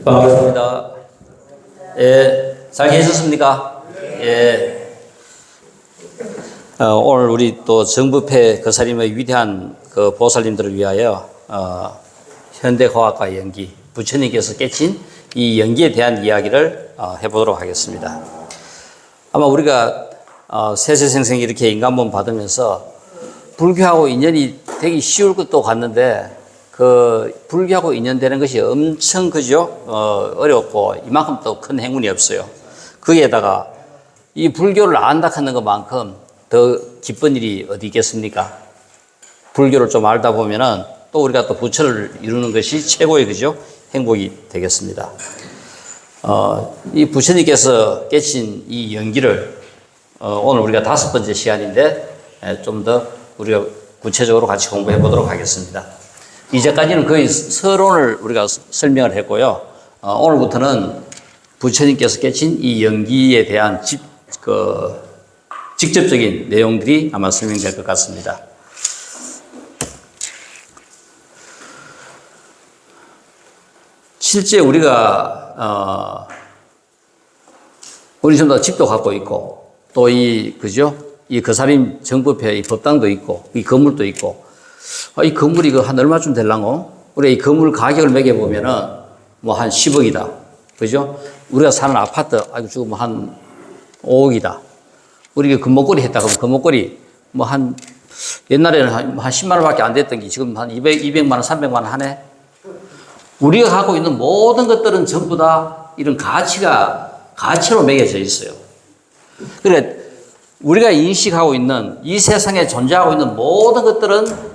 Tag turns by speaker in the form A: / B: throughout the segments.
A: 반갑습니다. 예, 잘 계셨습니까? 예. 오늘 우리 또 정부패 거사님의 위대한 그 보살님들을 위하여 현대과학과 연기, 부처님께서 깨친 이 연기에 대한 이야기를 해보도록 하겠습니다. 아마 우리가 세세생생 이렇게 인간몸 받으면서 불교하고 인연이 되기 쉬울 것도 같는데 그 불교하고 인연되는 것이 엄청 그죠? 어렵고 이만큼 또 큰 행운이 없어요. 거기에다가 이 불교를 안다 하는 것만큼 더 기쁜 일이 어디 있겠습니까? 불교를 좀 알다 보면은 또 우리가 또 부처를 이루는 것이 최고의 그죠? 행복이 되겠습니다. 이 부처님께서 깨친 이 연기를 오늘 우리가 5번째 시간인데 좀 더 우리가 구체적으로 같이 공부해 보도록 하겠습니다. 이제까지는 거의 서론을 우리가 설명을 했고요. 오늘부터는 부처님께서 깨친 이 연기에 대한 직접적인 내용들이 아마 설명될 것 같습니다. 실제 우리가 우리 전부 다 집도 갖고 있고 또 이 거사림 정법회 이 법당도 있고 이 건물도 있고 이 건물이 한 얼마쯤 될랑고? 우리가 이 건물 가격을 매겨보면은 뭐 한 10억이다. 그죠? 우리가 사는 아파트, 지금 한 5억이다. 우리가 금목걸이 했다. 그러면 금목걸이 옛날에는 한 10만 원밖에 안 됐던 게 지금 한 200만 원, 300만 원 하네? 우리가 갖고 있는 모든 것들은 전부 다 이런 가치로 매겨져 있어요. 그래, 우리가 인식하고 있는 이 세상에 존재하고 있는 모든 것들은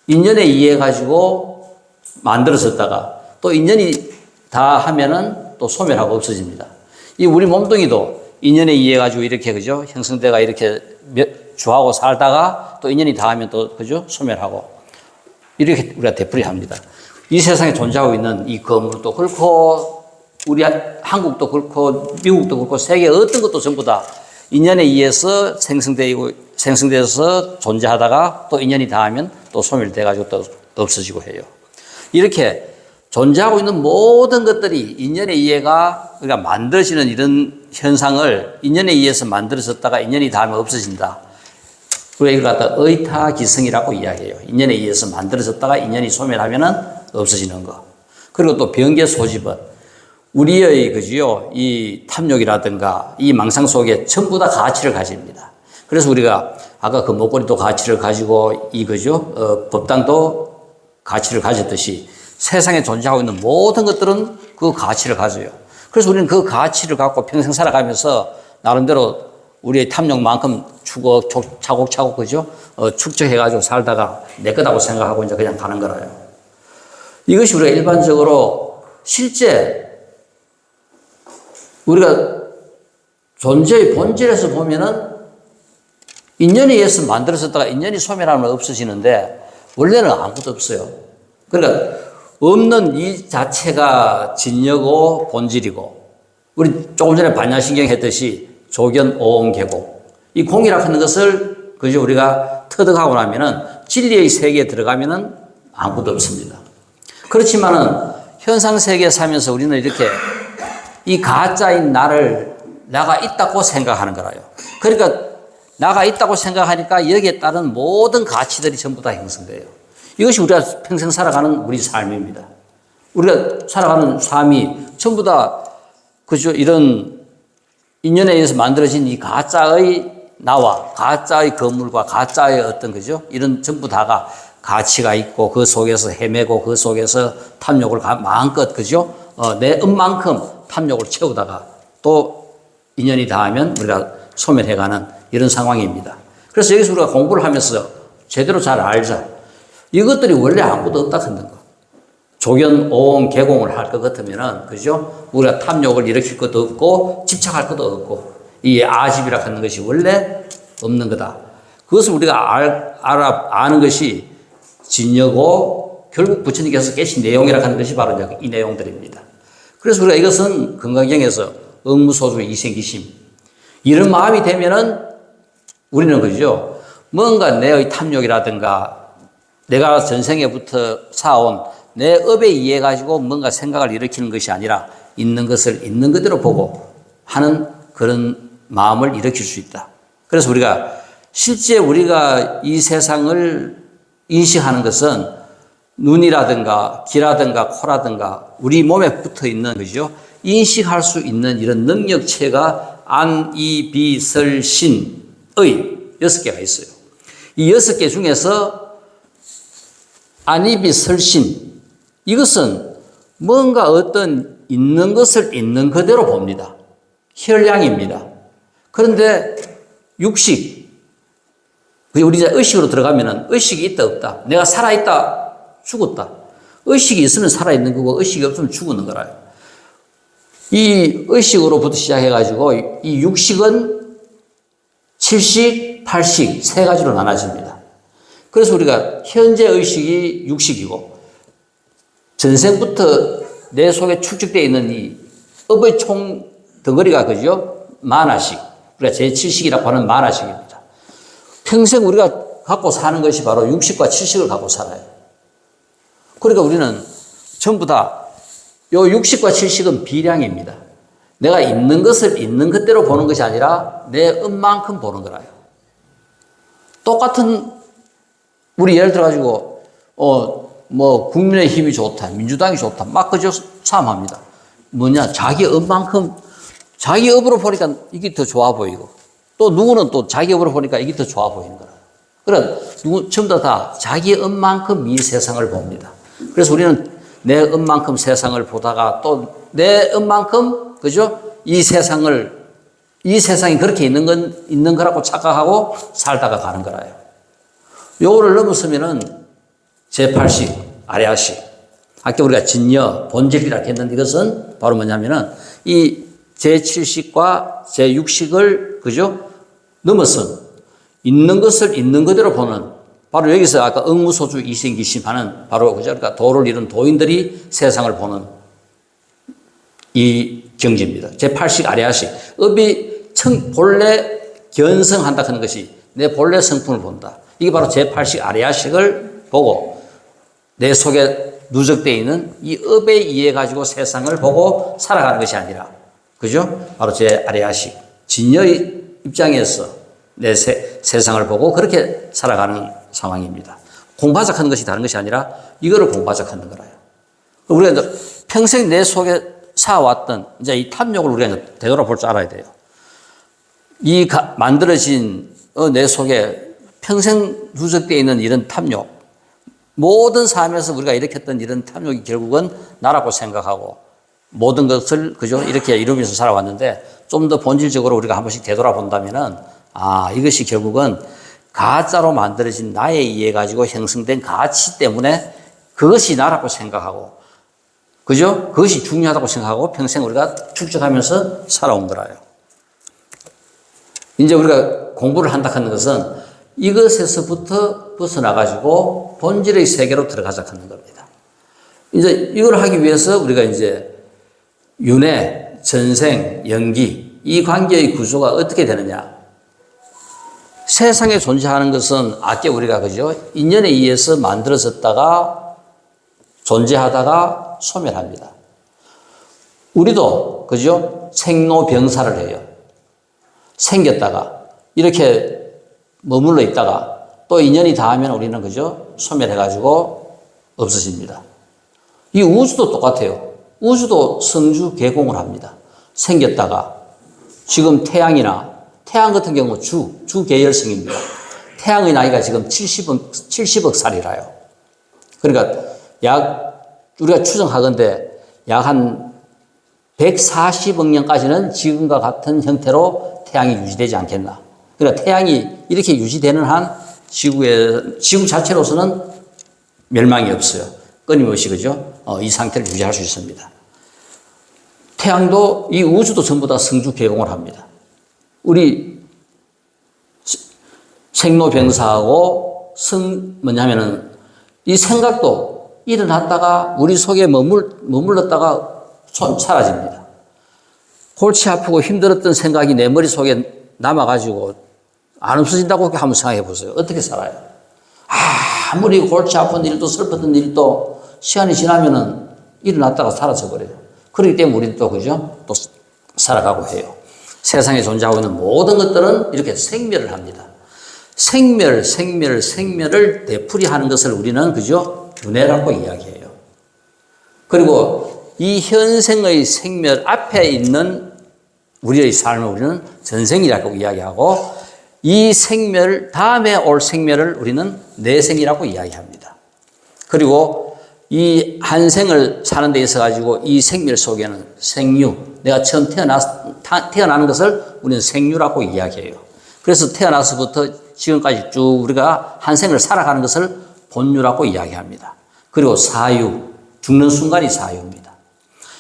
A: 인연에 의해 가지고 만들어졌다가 또 인연이 다 하면은 또 소멸하고 없어집니다. 이 우리 몸뚱이도 인연에 의해 가지고 이렇게 그죠? 형성돼가 이렇게 주하고 살다가 또 인연이 다 하면 또 그죠? 소멸하고 이렇게 우리가 되풀이합니다. 이 세상에 존재하고 있는 이 건물도 그렇고 우리 한국도 그렇고 미국도 그렇고 세계 어떤 것도 전부 다 인연에 의해서 생성돼서 존재하다가 또 인연이 닿으면 또 소멸돼가지고 또 없어지고 해요. 이렇게 존재하고 있는 모든 것들이 인연에 의해가 우리가 만들어지는 이런 현상을 인연에 의해서 만들어졌다가 인연이 닿으면 없어진다. 우리가 이걸 갖다 의타기성이라고 이야기해요. 인연에 의해서 만들어졌다가 인연이 소멸하면은 없어지는 거. 그리고 또 병계 소집은 우리의 이 탐욕이라든가 이 망상 속에 전부 다 가치를 가집니다. 그래서 우리가 아까 그 목걸이도 가치를 가지고 법당도 가치를 가졌듯이 세상에 존재하고 있는 모든 것들은 그 가치를 가져요. 그래서 우리는 그 가치를 갖고 평생 살아가면서 나름대로 우리의 탐욕만큼 차곡차곡 그죠? 축적해가지고 살다가 내 거다고 생각하고 이제 그냥 가는 거라요. 이것이 우리가 일반적으로 실제 우리가 존재의 본질에서 보면은 인연에 의해서 만들어졌다가 인연이 소멸하면 없어지는데 원래는 아무것도 없어요. 그러니까 없는 이 자체가 진여고 본질이고 우리 조금 전에 반야신경 했듯이 조견, 오음, 계공 이 공이라고 하는 것을 그저 우리가 터득하고 나면은 진리의 세계에 들어가면은 아무것도 없습니다. 그렇지만은 현상 세계에 살면서 우리는 이렇게 이 가짜인 나가 있다고 생각하는 거라요. 그러니까 나가 있다고 생각하니까 여기에 따른 모든 가치들이 전부 다 형성돼요. 이것이 우리가 평생 살아가는 우리 삶입니다. 우리가 살아가는 삶이 전부 다 그죠? 이런 인연에 의해서 만들어진 이 가짜의 나와 가짜의 건물과 가짜의 어떤 그죠? 이런 전부 다가 가치가 있고 그 속에서 헤매고 그 속에서 탐욕을 마음껏 그죠? 내 은만큼 탐욕을 채우다가 또 인연이 닿으면 우리가 소멸해가는 이런 상황입니다. 그래서 여기서 우리가 공부를 하면서 제대로 잘 알자. 이것들이 원래 아무것도 없다 하는 거. 조견, 오음, 계공을 할 것 같으면은, 그죠? 우리가 탐욕을 일으킬 것도 없고, 집착할 것도 없고, 이 아집이라 하는 것이 원래 없는 거다. 그것을 우리가 아는 것이 진여고, 결국 부처님께서 깨신 내용이라 하는 것이 바로 이 내용들입니다. 그래서 우리가 이것은 건강경에서 억무소주 이생기심 이런 마음이 되면은 우리는 그죠? 뭔가 내의 탐욕이라든가 내가 전생에부터 쌓아온 내 업에 의해 가지고 뭔가 생각을 일으키는 것이 아니라 있는 것을 있는 그대로 보고 하는 그런 마음을 일으킬 수 있다. 그래서 우리가 실제 우리가 이 세상을 인식하는 것은 눈이라든가 귀라든가 코라든가 우리 몸에 붙어 있는 거죠. 인식할 수 있는 이런 능력체가 안, 이, 비, 설, 신의 6개가 있어요. 이 6개 중에서 안, 이, 비, 설, 신 이것은 뭔가 어떤 있는 것을 있는 그대로 봅니다. 혈량입니다. 그런데 육식, 우리 이제 의식으로 들어가면은 의식이 있다 없다. 내가 살아있다 죽었다. 의식이 있으면 살아있는 거고 의식이 없으면 죽는 거라요. 이 의식으로부터 시작해가지고 이 육식은 7식, 8식 세 가지로 나눠집니다. 그래서 우리가 현재 의식이 육식이고 전생부터 내 속에 축적되어 있는 이 업의 총 덩어리가 그죠? 만화식. 우리가 제7식이라고 하는 만화식입니다. 평생 우리가 갖고 사는 것이 바로 육식과 칠식을 갖고 살아요. 그러니까 우리는 전부 다 요 육식과 칠식은 비량입니다. 내가 있는 것을 있는 그대로 보는 것이 아니라 내 업만큼 보는 거라요. 똑같은 우리 예를 들어 가지고 뭐 국민의힘이 좋다, 민주당이 좋다, 막 그저 싸움합니다. 뭐냐, 자기 업만큼 자기 업으로 보니까 이게 더 좋아 보이고 또 누구는 또 자기 업으로 보니까 이게 더 좋아 보이는 거라. 그러니까 전부 다 자기 업만큼 이 세상을 봅니다. 그래서 우리는 내 업만큼 세상을 보다가 또 내 업만큼 그죠? 이 세상이 그렇게 있는 거라고 착각하고 살다가 가는 거라요. 요거를 넘었으면은 제8식, 아레아식. 아까 우리가 진여, 본질이라고 했는데 이것은 바로 뭐냐면은 이 제7식과 제6식을 그죠? 넘어선 있는 것을 있는 그대로 보는 바로 여기서 아까 응무소주 이생기심하는 바로 그죠? 그러니까 도를 이룬 도인들이 세상을 보는 이 경지입니다. 제8식 아레아식. 업이 본래 견성한다 하는 것이 내 본래 성품을 본다. 이게 바로 제8식 아레아식을 보고 내 속에 누적되어 있는 이 업에 의해 가지고 세상을 보고 살아가는 것이 아니라 그죠? 바로 제 아레아식. 진여의 입장에서 내 세상을 보고 그렇게 살아가는 상황입니다. 공바작하는 것이 다른 것이 아니라 이거를 공바작하는 거라요. 우리가 이제 평생 내 속에 살아왔던 이제 이 탐욕을 우리가 이제 되돌아볼 줄 알아야 돼요. 이 만들어진 내 속에 평생 누적되어 있는 이런 탐욕, 모든 삶에서 우리가 일으켰던 이런 탐욕이 결국은 나라고 생각하고 모든 것을 그죠? 이렇게 이루면서 살아왔는데 좀 더 본질적으로 우리가 한 번씩 되돌아본다면은 이것이 결국은 가짜로 만들어진 나에 의해 가지고 형성된 가치 때문에 그것이 나라고 생각하고 그죠? 그것이 중요하다고 생각하고 평생 우리가 축적하면서 살아온 거라요. 이제 우리가 공부를 한다 하는 것은 이것에서부터 벗어나가지고 본질의 세계로 들어가자 하는 겁니다. 이제 이걸 하기 위해서 우리가 이제 윤회, 전생, 연기, 이 관계의 구조가 어떻게 되느냐. 세상에 존재하는 것은 아까 우리가 그죠? 인연에 의해서 만들어졌다가 존재하다가 소멸합니다. 우리도 그죠? 생로병사를 해요. 생겼다가 이렇게 머물러 있다가 또 인연이 닿으면 우리는 그죠? 소멸해가지고 없어집니다. 이 우주도 똑같아요. 우주도 성주 개공을 합니다. 생겼다가 지금 태양 같은 경우 주 계열성입니다. 태양의 나이가 지금 70억 살이라요. 그러니까 우리가 추정하건대 약 한 140억 년까지는 지금과 같은 형태로 태양이 유지되지 않겠나. 그러니까 태양이 이렇게 유지되는 한 지구 자체로서는 멸망이 없어요. 끊임없이 그죠? 이 상태를 유지할 수 있습니다. 태양도 이 우주도 전부 다 성주 개공을 합니다. 우리 생로병사하고 뭐냐면은 이 생각도 일어났다가 우리 속에 머물렀다가 사라집니다. 골치 아프고 힘들었던 생각이 내 머릿속에 남아가지고 안 없어진다고 한번 생각해 보세요. 어떻게 살아요? 아무리 골치 아픈 일도 슬펐던 일도 시간이 지나면은 일어났다가 사라져 버려요. 그렇기 때문에 우리는 또 그죠? 또 살아가고 해요. 세상에 존재하고 있는 모든 것들은 이렇게 생멸을 합니다. 생멸을 되풀이하는 것을 우리는 그죠? 윤회라고 이야기해요. 그리고 이 현생의 생멸 앞에 있는 우리의 삶을 우리는 전생이라고 이야기하고 이 생멸 다음에 올 생멸을 우리는 내생이라고 이야기합니다. 그리고 이 한 생을 사는 데 있어 가지고 이 생멸 속에는 생유, 내가 처음 태어나는 것을 우리는 생유라고 이야기해요. 그래서 태어나서부터 지금까지 쭉 우리가 한 생을 살아가는 것을 본유라고 이야기합니다. 그리고 사유, 죽는 순간이 사유입니다.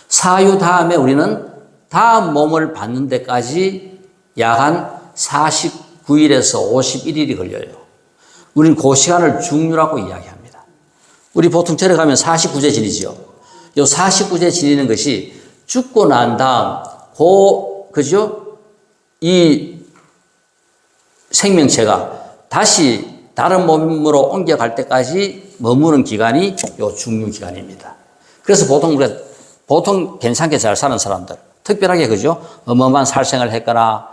A: 사유 다음에 우리는 다음 몸을 받는 데까지 약 한 49일에서 51일이 걸려요. 우리는 그 시간을 중유라고 이야기합니다. 우리 보통 절에 가면 49제 지내지요. 이 49제 지내는 것이 죽고 난 다음, 그죠? 이 생명체가 다시 다른 몸으로 옮겨갈 때까지 머무는 기간이 요 중유 기간입니다. 그래서 보통 괜찮게 잘 사는 사람들, 특별하게 그죠? 어마어마한 살생을 했거나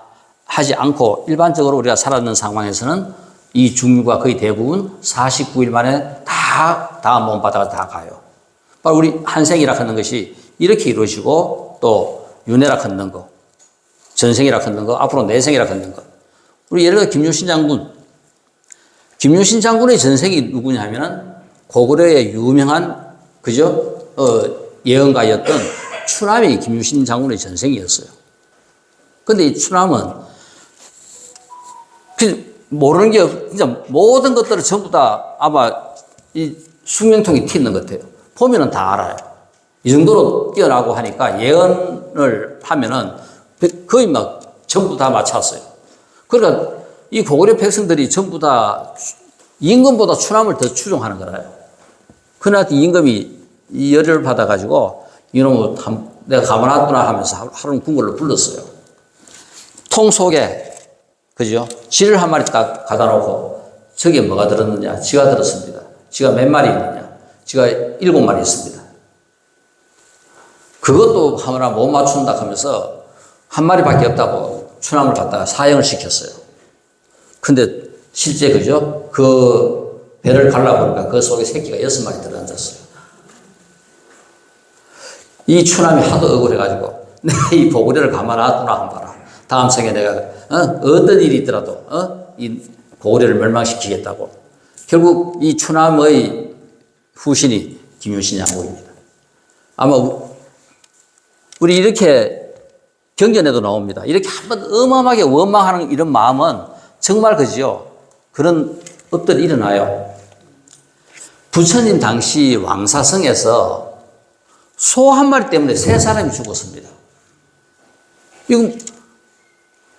A: 하지 않고 일반적으로 우리가 살았는 상황에서는 이 중유가 거의 대부분 49일 만에 다 다음 몸 바다가 다 가요. 바로 우리 한생이라 하는 것이 이렇게 이루어지고 또 윤회라 하는 거, 전생이라 하는 거, 앞으로 내생이라 하는 거. 우리 예를 들어 김유신 장군의 전생이 누구냐 하면은 고구려의 유명한 그죠? 예언가였던 추남이 김유신 장군의 전생이었어요. 근데 이 추남은 모르는 게 진짜 모든 것들을 전부 다 아마 이 숙명통이 튀는 것 같아요. 보면은 다 알아요. 이 정도로 뛰어나고 하니까 예언을 하면은 거의 막 전부 다 맞췄어요. 그러니까 이 고구려 백성들이 전부 다 임금보다 추남을 더 추종하는 거라요. 그날 임금이 이 열을 받아가지고 이놈을 내가 가만하구나 하면서 하루는 궁궐로 불렀어요. 통 속에 그죠? 쥐를 한 마리 딱 갖다 놓고 저게 뭐가 들었느냐? 쥐가 들었습니다. 쥐가 몇 마리 있느냐? 쥐가 7마리 있습니다. 그것도 하나 못 맞춘다 하면서 한 마리밖에 없다고 추남을 갖다가 사형을 시켰어요. 근데 실제 그죠? 그 배를 갈라보니까 그 속에 새끼가 6마리 들어앉았어요. 이 추남이 하도 억울해가지고 내가 이 고구려를 가만 놔두나 한번 봐라. 다음 생에 내가 어떤 일이 있더라도 이 고구려를 멸망시키겠다고. 결국 이 추남의 후신이 김유신 장군입니다. 아마 우리 이렇게 경전에도 나옵니다. 이렇게 한번 어마어마하게 원망하는 이런 마음은 정말 그지요. 그런 업들이 일어나요. 부처님 당시 왕사성에서 소 한 마리 때문에 3사람이 죽었습니다.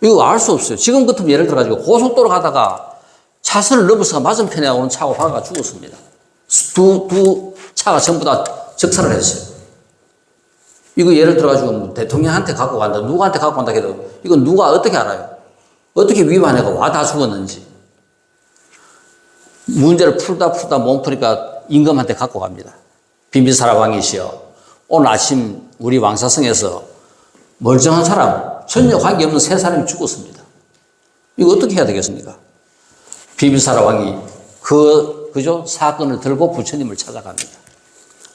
A: 이거 알 수 없어요. 지금 같으면 예를 들어가지고 고속도로 가다가 차선을 넘어서 맞은편에 오는 차하고 박아가 죽었습니다. 두 차가 전부 다 적살을 했어요. 이거 예를 들어가지고 뭐 대통령한테 갖고 간다, 누구한테 갖고 간다 해도 이건 누가 어떻게 알아요? 어떻게 위반해가 와 다 죽었는지. 문제를 풀다 몸 푸니까 임금한테 갖고 갑니다. 빈비사라 왕이시여, 오늘 아침 우리 왕사성에서 멀쩡한 사람, 전혀 관계없는 3사람이 죽었습니다. 이거 어떻게 해야 되겠습니까? 빈비사라 왕이 그죠? 사건을 들고 부처님을 찾아갑니다.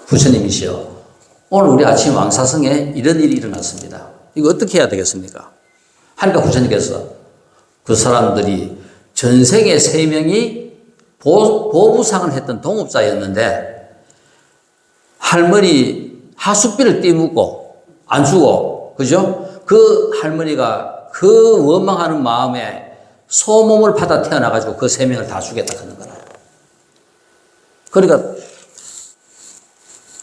A: 부처님이시여, 오늘 우리 아침 왕사성에 이런 일이 일어났습니다. 이거 어떻게 해야 되겠습니까? 하니까 부처님께서 그 사람들이 전생에 3명이 보부상을 했던 동업자였는데 할머니 하숙비를 떼묻고 안 주고, 그죠? 그 할머니가 그 원망하는 마음에 소몸을 받아 태어나가지고 그 3명을 다 죽였다 하는 거라. 그러니까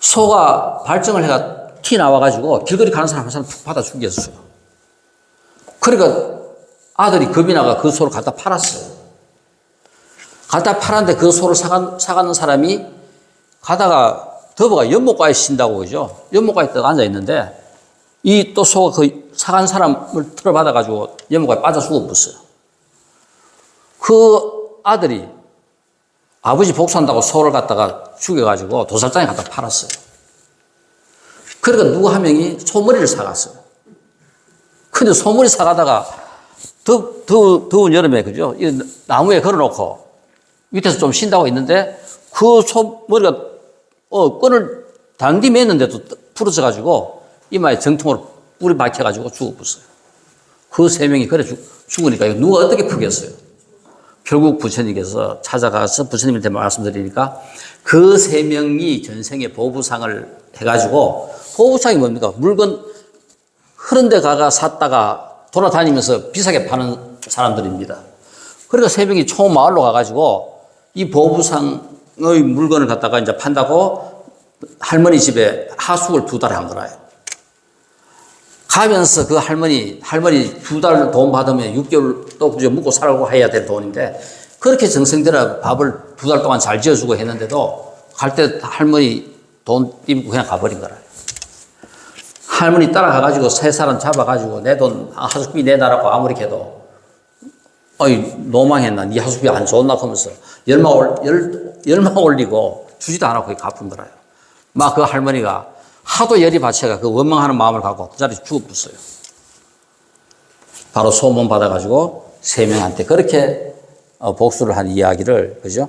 A: 소가 발정을 해가 티 나와가지고 길거리 가는 사람 한 사람 툭 받아 죽였어요. 그러니까 아들이 겁이 나가 그 소를 갖다 팔았어요. 갖다 팔았는데 그 소를 사가는 사람이 가다가 더버가 연못가에 쉰다고 그죠? 연못가에 딱 앉아있는데 이 또 소가 그 사간 사람을 틀어받아가지고 연못가에 빠져 죽어버렸어요. 그 아들이 아버지 복수한다고 소를 갖다가 죽여가지고 도살장에 갖다 팔았어요. 그러니까 누구 한 명이 소머리를 사갔어요. 근데 소머리 사가다가 더운 여름에, 그죠? 이 나무에 걸어놓고 밑에서 좀 쉰다고 했는데 그 소머리가, 끈을 단디 맸는데도 부러져가지고 이마에 정통으로 뿌리 박혀가지고 죽어버렸어요. 그 세 명이 그래 죽으니까 누가 어떻게 푸겠어요? 결국 부처님께서 찾아가서 부처님한테 말씀드리니까 그 세 명이 전생에 보부상을 해가지고, 보부상이 뭡니까? 물건 흐른 데 가가 샀다가 돌아다니면서 비싸게 파는 사람들입니다. 그러니까 세 명이 초마을로 가가지고 이 보부상의 물건을 갖다가 이제 판다고 할머니 집에 하숙을 2달 한 거라요. 가면서 그 할머니 2달 돈 받으면 6개월 또 묵고 살고 해야 될 돈인데, 그렇게 정성들여 밥을 2달 동안 잘 지어주고 했는데도 갈 때 할머니 돈 띠고 그냥 가버린 거라요. 할머니 따라가가지고 세 사람 잡아가지고 내 돈 하숙비 내놔라고 아무리 해도, 노망했나, 네 하숙비 안 줬나 하면서 열망 올리고 주지도 않았고 거기 갚은 거라요. 막 그 할머니가 하도 열이 받쳐가 그 원망하는 마음을 갖고 그 자리에 죽어버렸어요. 바로 소문 받아가지고 세 명한테 그렇게 복수를 한 이야기를, 그죠?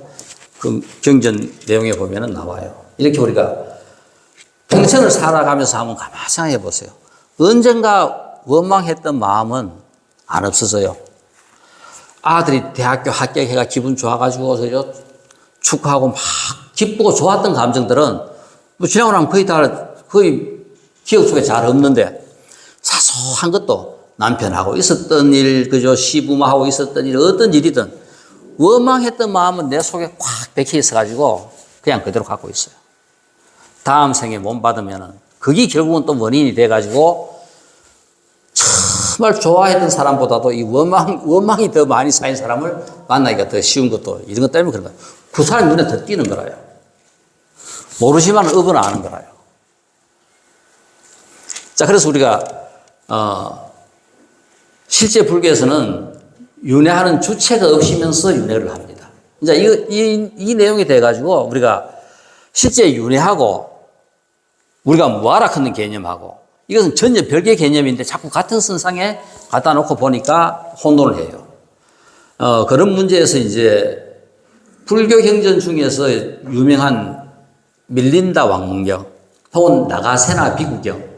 A: 그 경전 내용에 보면은 나와요. 이렇게 우리가 평생을 살아가면서 한번 가만히 생각해 보세요. 언젠가 원망했던 마음은 안 없어져요. 아들이 대학교 합격해가 기분 좋아가지고 축하하고 막 기쁘고 좋았던 감정들은 뭐 지나고 나면 거의 기억 속에 잘 없는데, 사소한 것도 남편하고 있었던 일, 그죠? 시부모하고 있었던 일, 어떤 일이든 원망했던 마음은 내 속에 꽉 박혀 있어가지고 그냥 그대로 갖고 있어요. 다음 생에 못 받으면은 그게 결국은 또 원인이 돼가지고 정말 좋아했던 사람보다도 이 원망이 더 많이 쌓인 사람을 만나기가 더 쉬운 것도 이런 것 때문에 그런 거예요. 그 사람 눈에 더 띄는 거라요. 모르지만 업은 아는 거라요. 자, 그래서 우리가 실제 불교에서는 윤회하는 주체가 없이면서 윤회를 합니다. 이제 이 내용이 돼가지고 우리가 실제 윤회하고 우리가 무아락하는 개념하고 이것은 전혀 별개의 개념인데 자꾸 같은 선상에 갖다 놓고 보니까 혼돈을 해요. 그런 문제에서 이제 불교 경전 중에서 유명한 밀린다 왕문경 혹은 나가세나 비구경,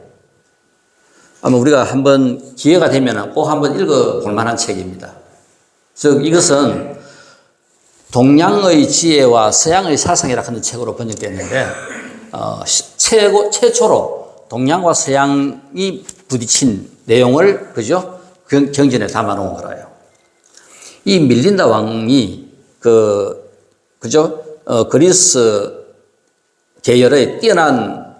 A: 아마 우리가 한번 기회가 되면 꼭 한번 읽어볼 만한 책입니다. 즉 이것은 동양의 지혜와 서양의 사상이라 하는 책으로 번역됐는데, 최초로 동양과 서양이 부딪힌 내용을, 그죠? 경전에 담아 놓은 거라요. 이 밀린다 왕이 그죠? 그리스 계열의 뛰어난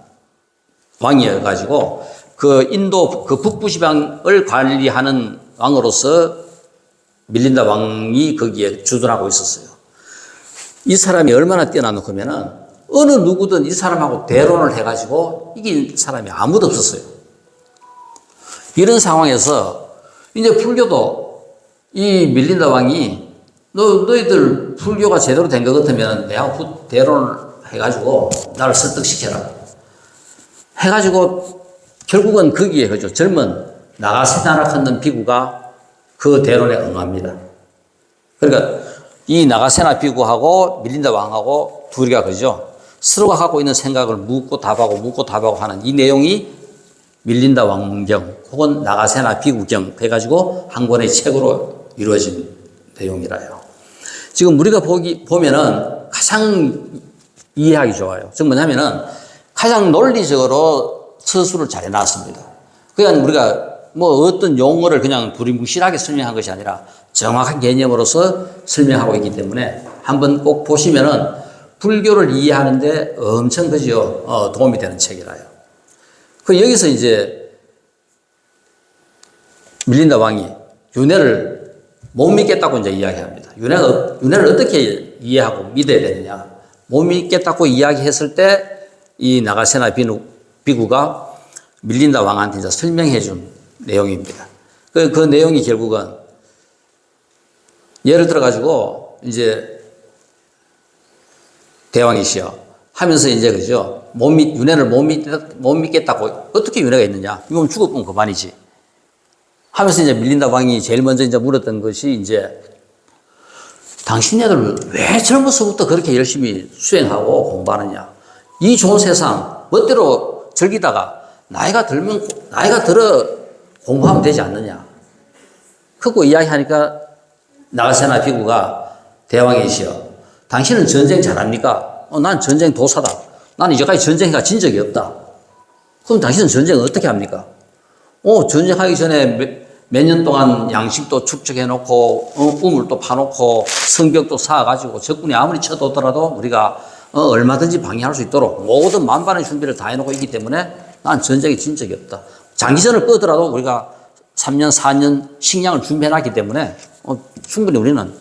A: 왕이어가지고 그 인도 그 북부 지방을 관리하는 왕으로서 밀린다 왕이 거기에 주둔하고 있었어요. 이 사람이 얼마나 뛰어나노 하면은 어느 누구든 이 사람하고 대론을 해가지고 이긴 사람이 아무도 없었어요. 이런 상황에서 이제 불교도 이 밀린다 왕이 너희들 불교가 제대로 된 것 같으면 내하고 대론을 해가지고 나를 설득시켜라 해가지고 결국은 거기에 그죠, 젊은 나가세나라 하는 비구가 그 대론에 응합니다. 그러니까 이 나가세나 비구하고 밀린다 왕하고 둘이가 그죠, 서로가 갖고 있는 생각을 묻고 답하고 하는 이 내용이 밀린다 왕경 혹은 나가세나 비구경 해가지고 한 권의 책으로 이루어진 내용이라요. 지금 우리가 보면은 가장 이해하기 좋아요. 즉 뭐냐면은 가장 논리적으로 서술을 잘 해놨습니다. 그냥 우리가 뭐 어떤 용어를 그냥 두리뭉실하게 설명한 것이 아니라 정확한 개념으로서 설명하고 있기 때문에 한번 꼭 보시면은 불교를 이해하는데 엄청 그죠, 도움이 되는 책이라요. 그 여기서 이제 밀린다 왕이 윤회를 못 믿겠다고 이제 이야기합니다. 윤회를 어떻게 이해하고 믿어야 되느냐. 못 믿겠다고 이야기했을 때 이 나가세나 비구가 밀린다 왕한테 이제 설명해 준 내용입니다. 그 내용이 결국은 예를 들어 가지고 이제 대왕이시여 하면서 이제 그죠? 윤회를 못 믿겠다고 어떻게 윤회가 있느냐? 이건 죽었으면 그만이지. 하면서 이제 밀린다 왕이 제일 먼저 이제 물었던 것이 이제 당신네들 왜 젊어서부터 그렇게 열심히 수행하고 공부하느냐? 이 좋은 세상 멋대로 즐기다가 나이가 들어 공부하면 되지 않느냐? 그거 이야기하니까 나가세나 비구가 대왕이시여 당신은 전쟁 잘합니까? 난 전쟁 도사다. 난 이제까지 전쟁해가 진 적이 없다. 그럼 당신은 전쟁을 어떻게 합니까? 전쟁하기 전에 몇 년 동안 양식도 축적해놓고, 우물도 파놓고, 성벽도 쌓아가지고, 적군이 아무리 쳐들어오더라도 우리가 얼마든지 방해할 수 있도록 모든 만반의 준비를 다 해놓고 있기 때문에 난 전쟁에 진 적이 없다. 장기전을 끄더라도 우리가 3년, 4년 식량을 준비해놨기 때문에 충분히 우리는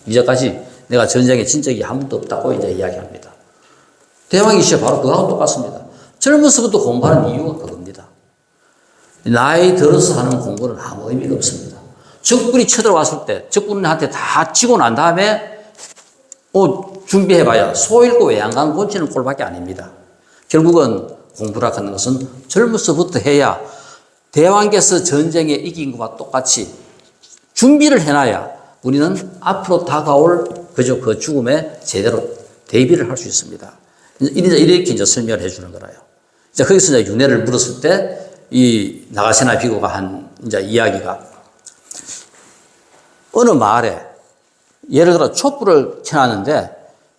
A: 이제까지 내가 전쟁에 진 적이 한 번도 없다고 이제 이야기합니다. 대왕이시여 바로 그거하고 똑같습니다. 젊어서부터 공부하는 이유가 그겁니다. 나이 들어서 하는 공부는 아무 의미가 없습니다. 적군이 쳐들어왔을 때 적군한테 다 치고 난 다음에 준비해봐야 소 잃고 외양간 곤치는 꼴밖에 아닙니다. 결국은 공부라 하는 것은 젊어서부터 해야 대왕께서 전쟁에 이긴 것과 똑같이 준비를 해놔야 우리는 앞으로 다가올 그저 그 죽음에 제대로 대비를 할 수 있습니다. 이렇게 이제 설명을 해주는 거라요. 이제 거기서 이제 윤회를 물었을 때 이 나가세나 비구가 한 이제 이야기가 어느 마을에 예를 들어 촛불을 켜놨는데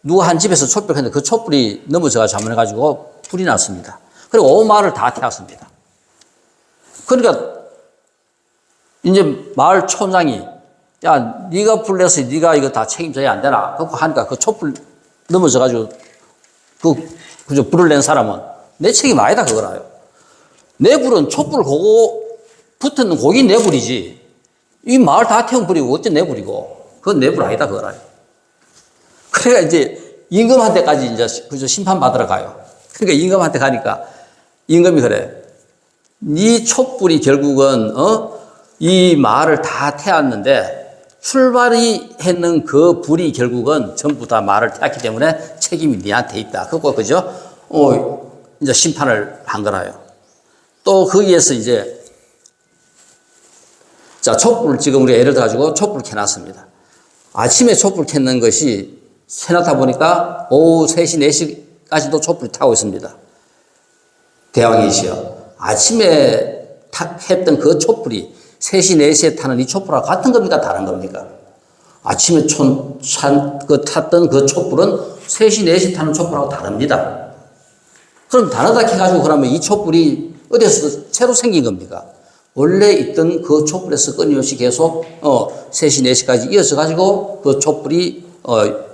A: 누가 한 집에서 촛불을 켰는데 그 촛불이 넘어져가 잘못해가지고 불이 났습니다. 그리고 온 마을을 다 태웠습니다. 그러니까 이제 마을 촌장이 야 네가 불 내서 네가 이거 다 책임져야 안 되나? 그렇게 하니까 그 촛불 넘어져가지고 그저 불을 낸 사람은 내 책임 아니다 그거라요. 내 불은 촛불을 고고 붙었는 고기 내 불이지. 이 마을 다 태운 불이고 어째 내 불이고. 그건 내 불 아니다 그거라요. 그러니까 이제 임금한테까지 이제 그저 심판받으러 가요. 그러니까 임금한테 가니까 임금이 그래. 네 촛불이 결국은 이 마을을 다 태웠는데 출발이 했는 그 불이 결국은 전부 다 마을을 태웠기 때문에 책임이 네한테 있다. 그죠? 이제 심판을 한 거라요. 또 거기에서 이제 자 촛불 지금 우리가 예를 들어가지고 촛불 켜놨습니다. 아침에 촛불 켰는 것이 해놨다 보니까 오후 3시, 4시까지도 촛불이 타고 있습니다. 대왕이시여 아침에 했던 그 촛불이 3시, 4시에 타는 이 촛불하고 같은 겁니까? 다른 겁니까? 아침에 탔던 그 촛불은 3시, 4시 타는 촛불하고 다릅니다. 그럼 다르다 해가지고 그러면 이 촛불이 어디서 새로 생긴 겁니까? 원래 있던 그 촛불에서 끊임없이 계속 3시, 4시까지 이어져 가지고 그 촛불이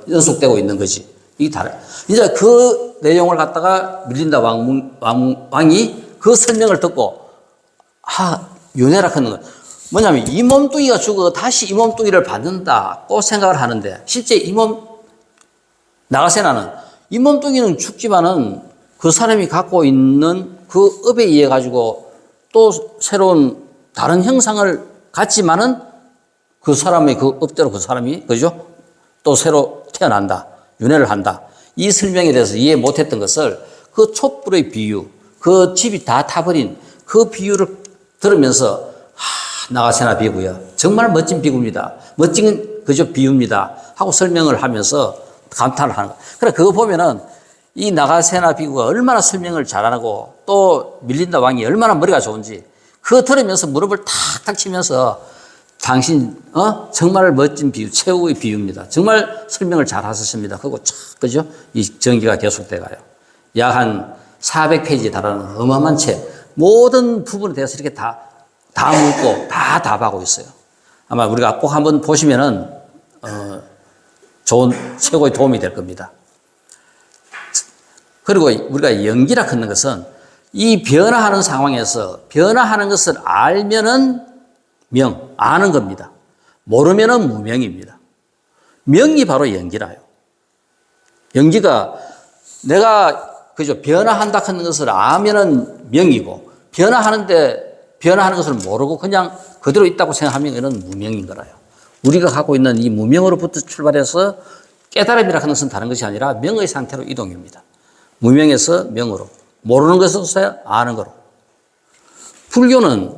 A: 연속되고 있는 거지. 이게 다르. 이제 그 내용을 갖다가 밀린다 왕이 그 설명을 듣고 윤회라 하는 건 뭐냐면 이 몸뚱이가 죽어 다시 이 몸뚱이를 받는다고 생각을 하는데 실제 나가세나는 이 몸뚱이는 죽지만은 그 사람이 갖고 있는 그 업에 의해 가지고 또 새로운 다른 형상을 갖지만은 그 사람의 그 업대로 그 사람이 그죠? 또 새로 태어난다. 윤회를 한다. 이 설명에 대해서 이해 못했던 것을 그 촛불의 비유, 그 집이 다 타버린 그 비유를 들으면서 나가세나 비구야. 정말 멋진 비구입니다. 멋진 그저 비유입니다. 하고 설명을 하면서 감탄을 하는 거예요. 그래 그거 보면은 이 나가세나 비구가 얼마나 설명을 잘하고 또 밀린다 왕이 얼마나 머리가 좋은지 그거 들으면서 무릎을 탁탁 치면서 당신 정말 멋진 비유, 최후의 비유입니다. 정말 설명을 잘 하셨습니다. 그리고 그죠? 이 전기가 계속돼 가요. 약 한 400페이지에 달하는 어마어마한 책 모든 부분에 대해서 이렇게 다 묻고 다 답하고 있어요. 아마 우리가 꼭 한번 보시면은 좋은 최고의 도움이 될 겁니다. 그리고 우리가 연기라 하는 것은 이 변화하는 상황에서 변화하는 것을 알면은 아는 겁니다. 모르면은 무명입니다. 명이 바로 연기라요. 연기가 내가 그죠 변화한다 하는 것을 아면은 명이고 변화하는 것을 모르고 그냥 그대로 있다고 생각하면 이는 무명인 거라요. 우리가 갖고 있는 이 무명으로부터 출발해서 깨달음이라 하는 것은 다른 것이 아니라 명의 상태로 이동입니다. 무명에서 명으로. 모르는 것에서 아는 거로. 불교는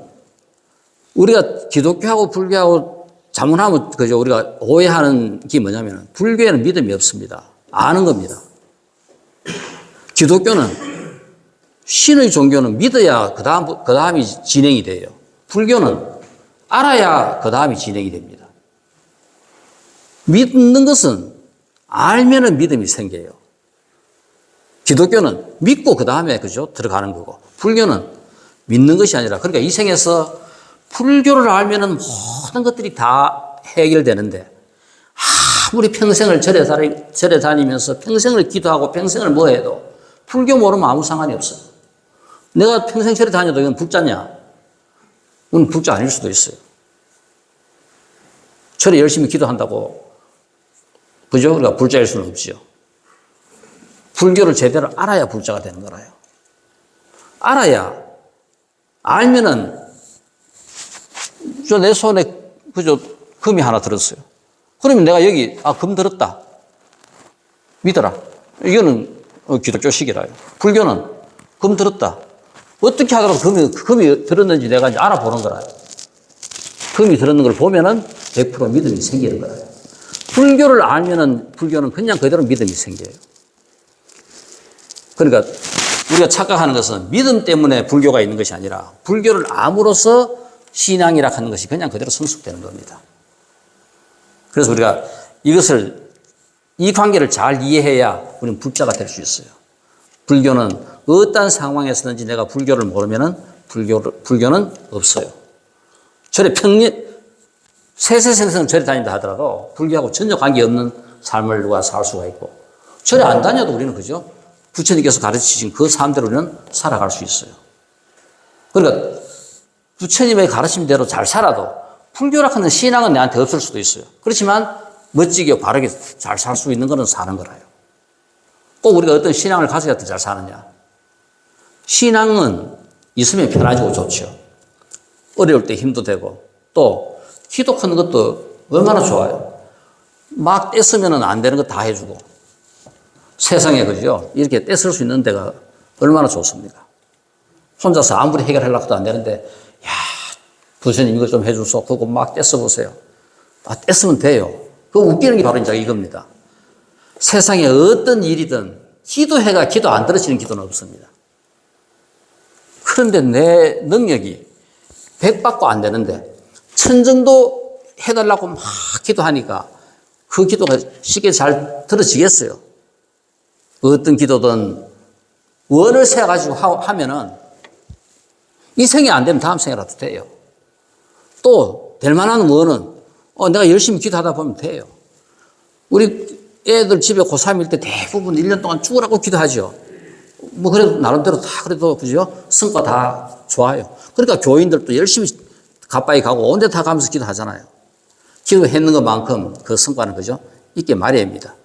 A: 우리가 기독교하고 불교하고 자문하면 그죠. 우리가 오해하는 게 뭐냐면 불교에는 믿음이 없습니다. 아는 겁니다. 기독교는 신의 종교는 믿어야 그 다음이 진행이 돼요. 불교는 알아야 그 다음이 진행이 됩니다. 믿는 것은 알면은 믿음이 생겨요. 기독교는 믿고 그 다음에 그죠 들어가는 거고 불교는 믿는 것이 아니라 그러니까 이 생에서 불교를 알면은 모든 것들이 다 해결되는데 아무리 평생을 절에 다니면서 평생을 기도하고 평생을 뭐 해도 불교 모르면 아무 상관이 없어요. 내가 평생 절에 다녀도 이건 불자냐? 이건 불자 아닐 수도 있어요. 절에 열심히 기도한다고 그죠? 우리가 불자일 수는 없지요. 불교를 제대로 알아야 불자가 되는 거라요. 알아야 알면은 저 내 손에 그저 금이 하나 들었어요. 그러면 내가 여기 금 들었다. 믿어라. 이거는 기독교식이라요. 불교는 금 들었다. 어떻게 하더라도 금이 들었는지 내가 이제 알아보는 거라요. 금이 들었는 걸 보면은 100% 믿음이 생기는 거라요. 불교를 알면은 불교는 그냥 그대로 믿음이 생겨요. 그러니까 우리가 착각하는 것은 믿음 때문에 불교가 있는 것이 아니라 불교를 암으로써 신앙이라 하는 것이 그냥 그대로 성숙되는 겁니다. 그래서 우리가 이 관계를 잘 이해해야 우리는 불자가 될 수 있어요. 불교는 어떤 상황에서든지 내가 불교를 모르면은 불교는 없어요. 절에 세세생생 절에 다닌다 하더라도 불교하고 전혀 관계없는 삶을 누가 살 수가 있고 절에 안 다녀도 우리는 그죠? 부처님께서 가르치신 그 삶대로 우리는 살아갈 수 있어요. 그러니까 부처님의 가르침대로 잘 살아도 불교라 하는 신앙은 내한테 없을 수도 있어요. 그렇지만 멋지게 바르게 잘 살 수 있는 것은 사는 거라요. 꼭 우리가 어떤 신앙을 가져야 더 잘 사느냐. 신앙은 있으면 편하고 좋죠. 어려울 때 힘도 되고 또 기도하는 것도 얼마나 좋아요. 막 떼쓰면 안 되는 거 다 해주고 세상에 그죠? 이렇게 떼쓸 수 있는 데가 얼마나 좋습니까? 혼자서 아무리 해결하려고 해도 안 되는데 야 부처님 이거 좀 해주소. 그거 막 떼써보세요. 떼쓰면 돼요. 그 웃기는 게 바로 이제 이겁니다. 세상에 어떤 일이든 기도해가 기도 안 들어지는 기도는 없습니다. 그런데 내 능력이 100 받고 안 되는데 1000 정도 해달라고 막 기도하니까 그 기도가 쉽게 잘 들어지겠어요. 어떤 기도든 원을 세가지고 하면은 이 생이 안 되면 다음 생이라도 돼요. 또 될 만한 원은 내가 열심히 기도하다 보면 돼요. 우리 애들 집에 고3일 때 대부분 1년 동안 죽으라고 기도하죠. 뭐 그래도 나름대로 다 그래도 그죠? 성과 다 좋아요. 그러니까 교인들도 열심히 가빠이 가고 온 데 다 가면서 기도하잖아요. 기도했는 것만큼 그 성과는 그죠? 있게 마련입니다.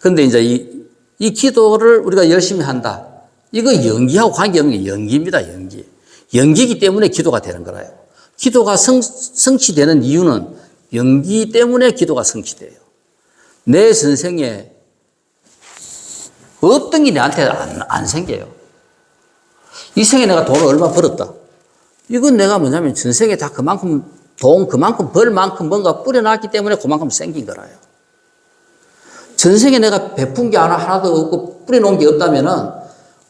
A: 그런데 이제 이 기도를 우리가 열심히 한다. 이거 연기하고 관계없는 게 연기입니다. 연기이기 때문에 기도가 되는 거라요. 기도가 성취되는 이유는 연기 때문에 기도가 성취돼요. 내 전생에 없던 게 내한테 안 생겨요. 이 생에 내가 돈을 얼마 벌었다. 이건 내가 뭐냐면 전생에 다 그만큼 벌 만큼 뭔가 뿌려놨기 때문에 그만큼 생긴 거라요. 전생에 내가 베푼 게 하나도 없고 뿌려놓은 게 없다면은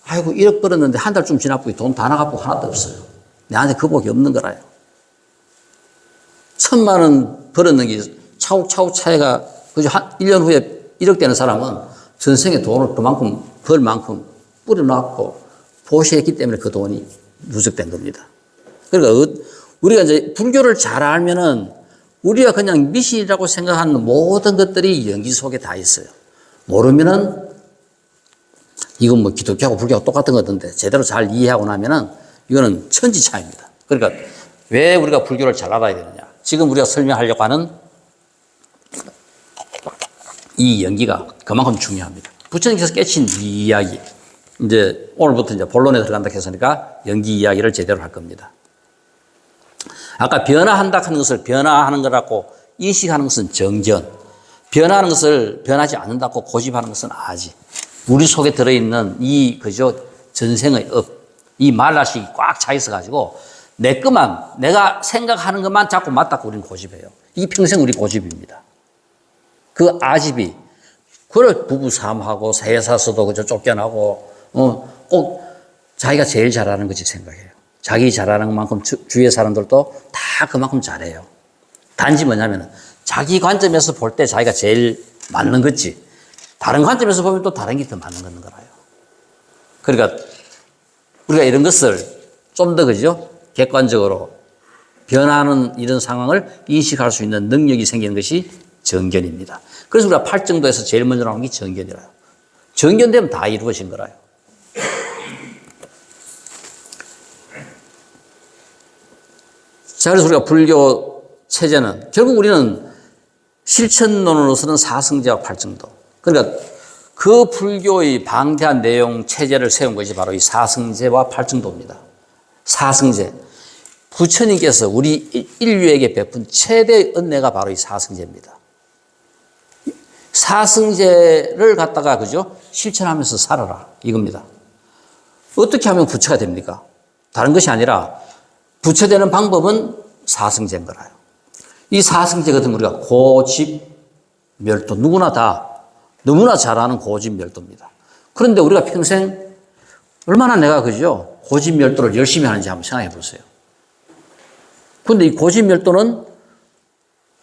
A: 아이고 1억 벌었는데 한 달쯤 지나고 돈 다 나가고 하나도 없어요. 내한테 그 복이 없는 거라요. 1000만 원 벌었는 게 차곡차곡 차이가 그죠? 1년 후에 1억 되는 사람은 전생에 돈을 그만큼 벌 만큼 뿌려놨고 보시했기 때문에 그 돈이 누적된 겁니다. 그러니까 우리가 이제 불교를 잘 알면은 우리가 그냥 미신이라고 생각하는 모든 것들이 연기 속에 다 있어요. 모르면은 이건 뭐 기독교하고 불교하고 똑같은 거던데 제대로 잘 이해하고 나면은 이거는 천지 차이입니다. 그러니까 왜 우리가 불교를 잘 알아야 되느냐. 지금 우리가 설명하려고 하는 이 연기가 그만큼 중요합니다. 부처님께서 깨친 이 이야기. 이제 오늘부터 이제 본론에 들어간다 했으니까 연기 이야기를 제대로 할 겁니다. 아까 변화한다 하는 것을 변화하는 거라고 인식하는 것은 정견. 변하는 것을 변하지 않는다고 고집하는 것은 아지. 우리 속에 들어있는 이, 그죠? 전생의 업, 이 말라식이 꽉 차 있어가지고 내 것만, 내가 생각하는 것만 자꾸 맞다고 우리는 고집해요. 이게 평생 우리 고집입니다. 그 아집이, 그걸 부부싸움하고 회사에서도 그저 쫓겨나고, 꼭 자기가 제일 잘하는 거지 생각해요. 자기 잘하는 것만큼 주위의 사람들도 다 그만큼 잘해요. 단지 뭐냐면은 자기 관점에서 볼 때 자기가 제일 맞는 거지. 다른 관점에서 보면 또 다른 게 더 맞는 거는 거라요. 그러니까 우리가 이런 것을 좀 더 그죠? 객관적으로 변하는 이런 상황을 인식할 수 있는 능력이 생기는 것이 정견입니다. 그래서 우리가 팔정도에서 제일 먼저 나오는 게 정견이라요. 정견되면 다 이루어진 거라요. 자, 그래서 우리가 불교 체제는 결국 우리는 실천론으로서는 사승제와 팔정도. 그러니까 그 불교의 방대한 내용 체제를 세운 것이 바로 이 사승제와 팔정도입니다. 사승제. 부처님께서 우리 인류에게 베푼 최대의 은혜가 바로 이 사승제입니다. 사승제를 갖다가 그죠? 실천하면서 살아라. 이겁니다. 어떻게 하면 부처가 됩니까? 다른 것이 아니라 부처되는 방법은 사승제인 거라요. 이 사승제 같은 우리가 고집, 멸도 누구나 다 너무나 잘하는 고집, 멸도입니다. 그런데 우리가 평생 얼마나 내가 그죠? 고집, 멸도를 열심히 하는지 한번 생각해 보세요. 그런데 이 고집, 멸도는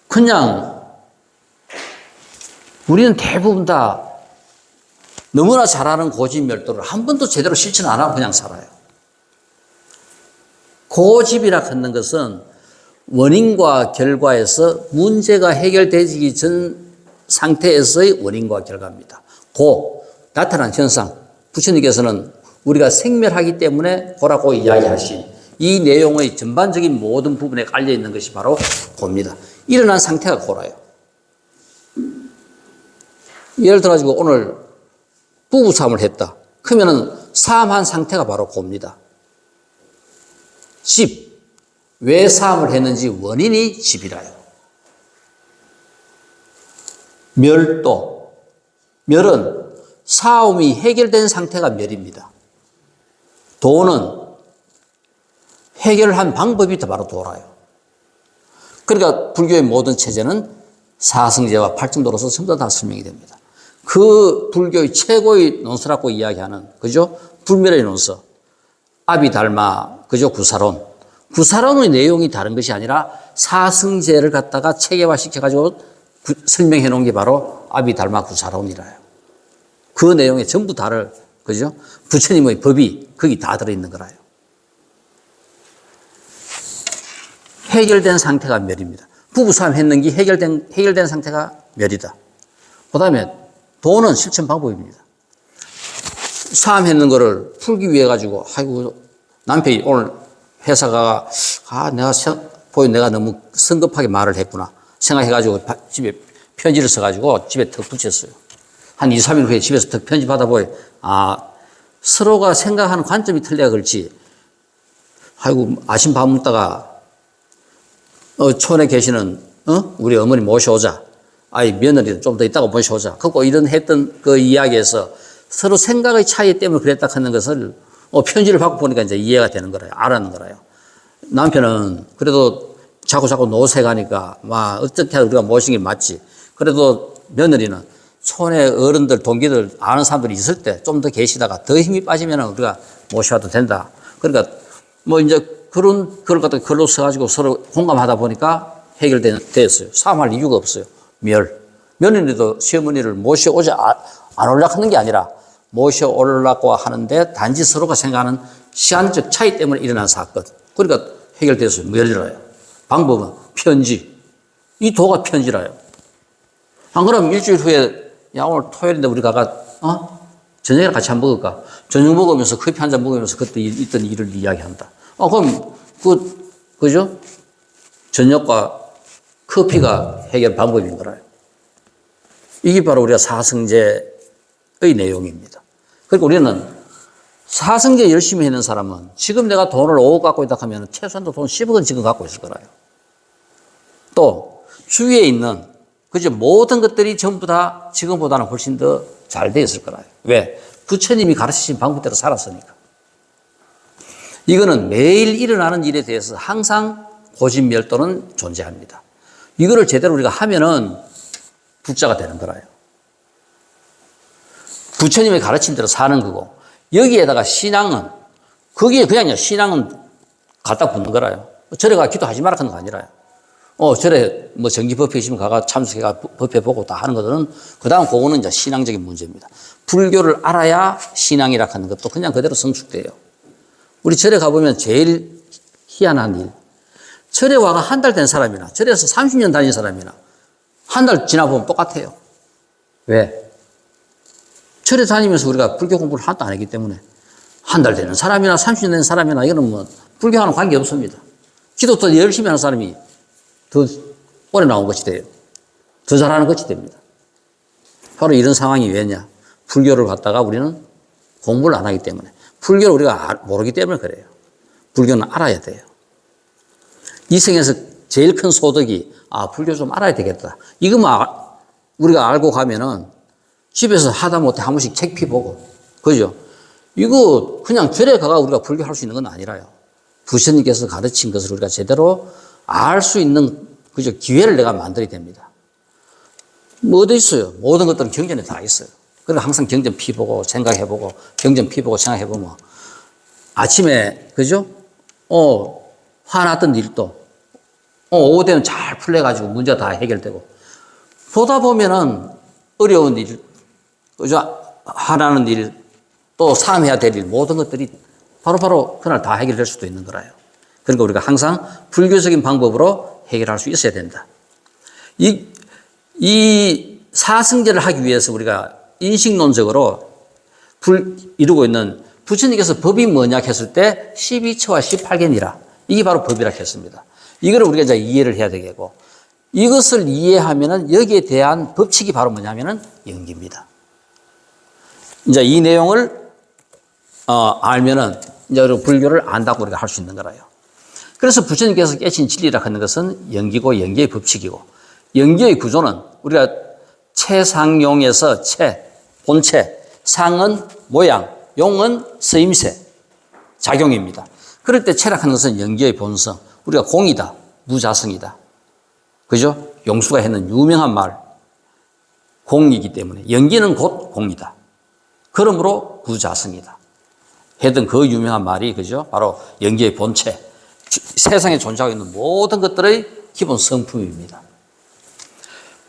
A: 그냥 우리는 대부분 다 너무나 잘하는 고집, 멸도를 한 번도 제대로 실천 안 하고 그냥 살아요. 고집이라 하는 것은 원인과 결과에서 문제가 해결되기 전 상태에서의 원인과 결과입니다. 나타난 현상. 부처님께서는 우리가 생멸하기 때문에 고라고 이야기하신 이 내용의 전반적인 모든 부분에 깔려있는 것이 바로 고입니다. 일어난 상태가 고라요. 예를 들어가지고 오늘 부부싸움을 했다. 그러면은 싸움한 상태가 바로 고입니다. 집. 왜 싸움을 했는지 원인이 집이라요. 멸도. 멸은 싸움이 해결된 상태가 멸입니다. 도는 해결한 방법이 바로 도라요. 그러니까 불교의 모든 체제는 사승제와 팔정도로서 전부 다 설명이 됩니다. 그 불교의 최고의 논서라고 이야기하는, 그죠? 불멸의 논서. 아비달마, 그죠? 구사론. 구사론의 내용이 다른 것이 아니라 사승제를 갖다가 체계화 시켜가지고 설명해 놓은 게 바로 아비달마 구사론이라요. 그 내용에 전부 다를, 그죠? 부처님의 법이 거기 다 들어있는 거라요. 해결된 상태가 멸입니다. 부부싸움 했는 게 해결된 상태가 멸이다. 그 다음에 도는 실천 방법입니다. 싸움 했는 거를 풀기 위해 가지고, 아이고, 남편이 오늘 회사가, 내가 너무 성급하게 말을 했구나. 생각해가지고 집에 편지를 써가지고 집에 턱 붙였어요. 한 2, 3일 후에 집에서 턱 편지 받아보니, 서로가 생각하는 관점이 틀려야 그렇지. 아이고, 아침 밥 먹다가, 촌에 계시는, 우리 어머니 모셔오자. 며느리는 좀 더 있다가 모셔오자. 그거 이런 했던 그 이야기에서 서로 생각의 차이 때문에 그랬다 하는 것을 편지를 받고 보니까 이제 이해가 되는 거라요. 알아는 거라요. 남편은 그래도 자꾸 노쇠가니까, 어떻게 우리가 모신 게 맞지. 그래도 며느리는 촌에 어른들, 동기들, 아는 사람들이 있을 때 좀 더 계시다가 더 힘이 빠지면 우리가 모셔와도 된다. 그러니까 이제 그걸 갖다가 글로 써가지고 서로 공감하다 보니까 해결됐어요. 싸움할 이유가 없어요. 며느리도 시어머니를 모셔오자, 안 오려고 하는 게 아니라 모셔오려고 하는데 단지 서로가 생각하는 시간적 차이 때문에 일어난 사건. 그러니까 해결됐어요. 멸이라요. 방법은 편지. 이 도가 편지라요. 안 그러면 일주일 후에, 오늘 토요일인데 우리 저녁에 같이 한번 먹을까? 저녁 먹으면서 커피 한 잔 먹으면서 그때 있던 일을 이야기한다. 그럼, 그죠? 저녁과 커피가 해결 방법인 거라요. 이게 바로 우리가 사승제의 내용입니다. 그러니까 우리는 사승제 열심히 하는 사람은 지금 내가 돈을 5억 갖고 있다 하면 최소한도 돈 10억은 지금 갖고 있을 거라요. 또 주위에 있는 그죠? 모든 것들이 전부 다 지금보다는 훨씬 더 잘 되어 있을 거라요. 왜? 부처님이 가르치신 방법대로 살았으니까. 이거는 매일 일어나는 일에 대해서 항상 고진멸도는 존재합니다. 이거를 제대로 우리가 하면은 불자가 되는 거라요. 부처님의 가르침대로 사는 거고, 여기에다가 신앙은, 거기에 그냥 신앙은 갖다 붙는 거라요. 절에 가 기도하지 말라 하는 거 아니라요. 절에 뭐 정기법회 있으면 가가 참석해가 법회 보고 다 하는 것들은 그 다음 그거는 이제 신앙적인 문제입니다. 불교를 알아야 신앙이라 하는 것도 그냥 그대로 성숙돼요. 우리 절에 가보면 제일 희한한 일. 절에 와가 한 달 된 사람이나 절에서 30년 다닌 사람이나 한 달 지나보면 똑같아요. 왜? 절에 다니면서 우리가 불교 공부를 하나도 안 했기 때문에 한 달 되는 사람이나 30년 된 사람이나 이거는 뭐 불교와는 관계 없습니다. 기도 더 열심히 하는 사람이 더 오래 나온 것이 돼요. 더 잘하는 것이 됩니다. 바로 이런 상황이 왜냐? 불교를 갖다가 우리는 공부를 안 하기 때문에. 불교를 우리가 모르기 때문에 그래요. 불교는 알아야 돼요. 이 생에서 제일 큰 소득이, 불교 좀 알아야 되겠다. 이거만 우리가 알고 가면은 집에서 하다 못해 한 번씩 책 피보고, 그죠? 이거 그냥 절에 가가 우리가 불교 할 수 있는 건 아니라요. 부처님께서 가르친 것을 우리가 제대로 알 수 있는, 그죠? 기회를 내가 만들어야 됩니다. 뭐 어디 있어요? 모든 것들은 경전에 다 있어요. 그래서 항상 경전 피보고 생각해보고, 경전 피보고 생각해보면 아침에, 그죠? 화났던 일도, 오후 되면 잘 풀려가지고 문제가 다 해결되고, 보다 보면은 어려운 일, 그죠? 화나는 일, 또 사람해야 될 일, 모든 것들이 바로바로 그날 다 해결될 수도 있는 거라요. 그러니까 우리가 항상 불교적인 방법으로 해결할 수 있어야 된다. 이 사승제를 하기 위해서 우리가 인식론적으로 이루고 있는, 부처님께서 법이 뭐냐 했을 때 12처와 18gen이라, 이게 바로 법이라 했습니다. 이거를 우리가 이제 이해를 해야 되겠고, 이것을 이해하면은 여기에 대한 법칙이 바로 뭐냐면은 연기입니다. 이제 이 내용을 알면은 이제 불교를 안다고 우리가 할 수 있는 거라요. 그래서 부처님께서 깨친 진리라 하는 것은 연기고 연기의 법칙이고, 연기의 구조는 우리가 체상용에서 본체, 상은 모양, 용은 쓰임새, 작용입니다. 그럴 때 체라하는 것은 연기의 본성, 우리가 공이다, 무자성이다. 그죠? 용수가 했는 유명한 말, 공이기 때문에 연기는 곧 공이다. 그러므로 부자성이다. 했던 그 유명한 말이, 그죠? 바로 연기의 본체, 세상에 존재하고 있는 모든 것들의 기본 성품입니다.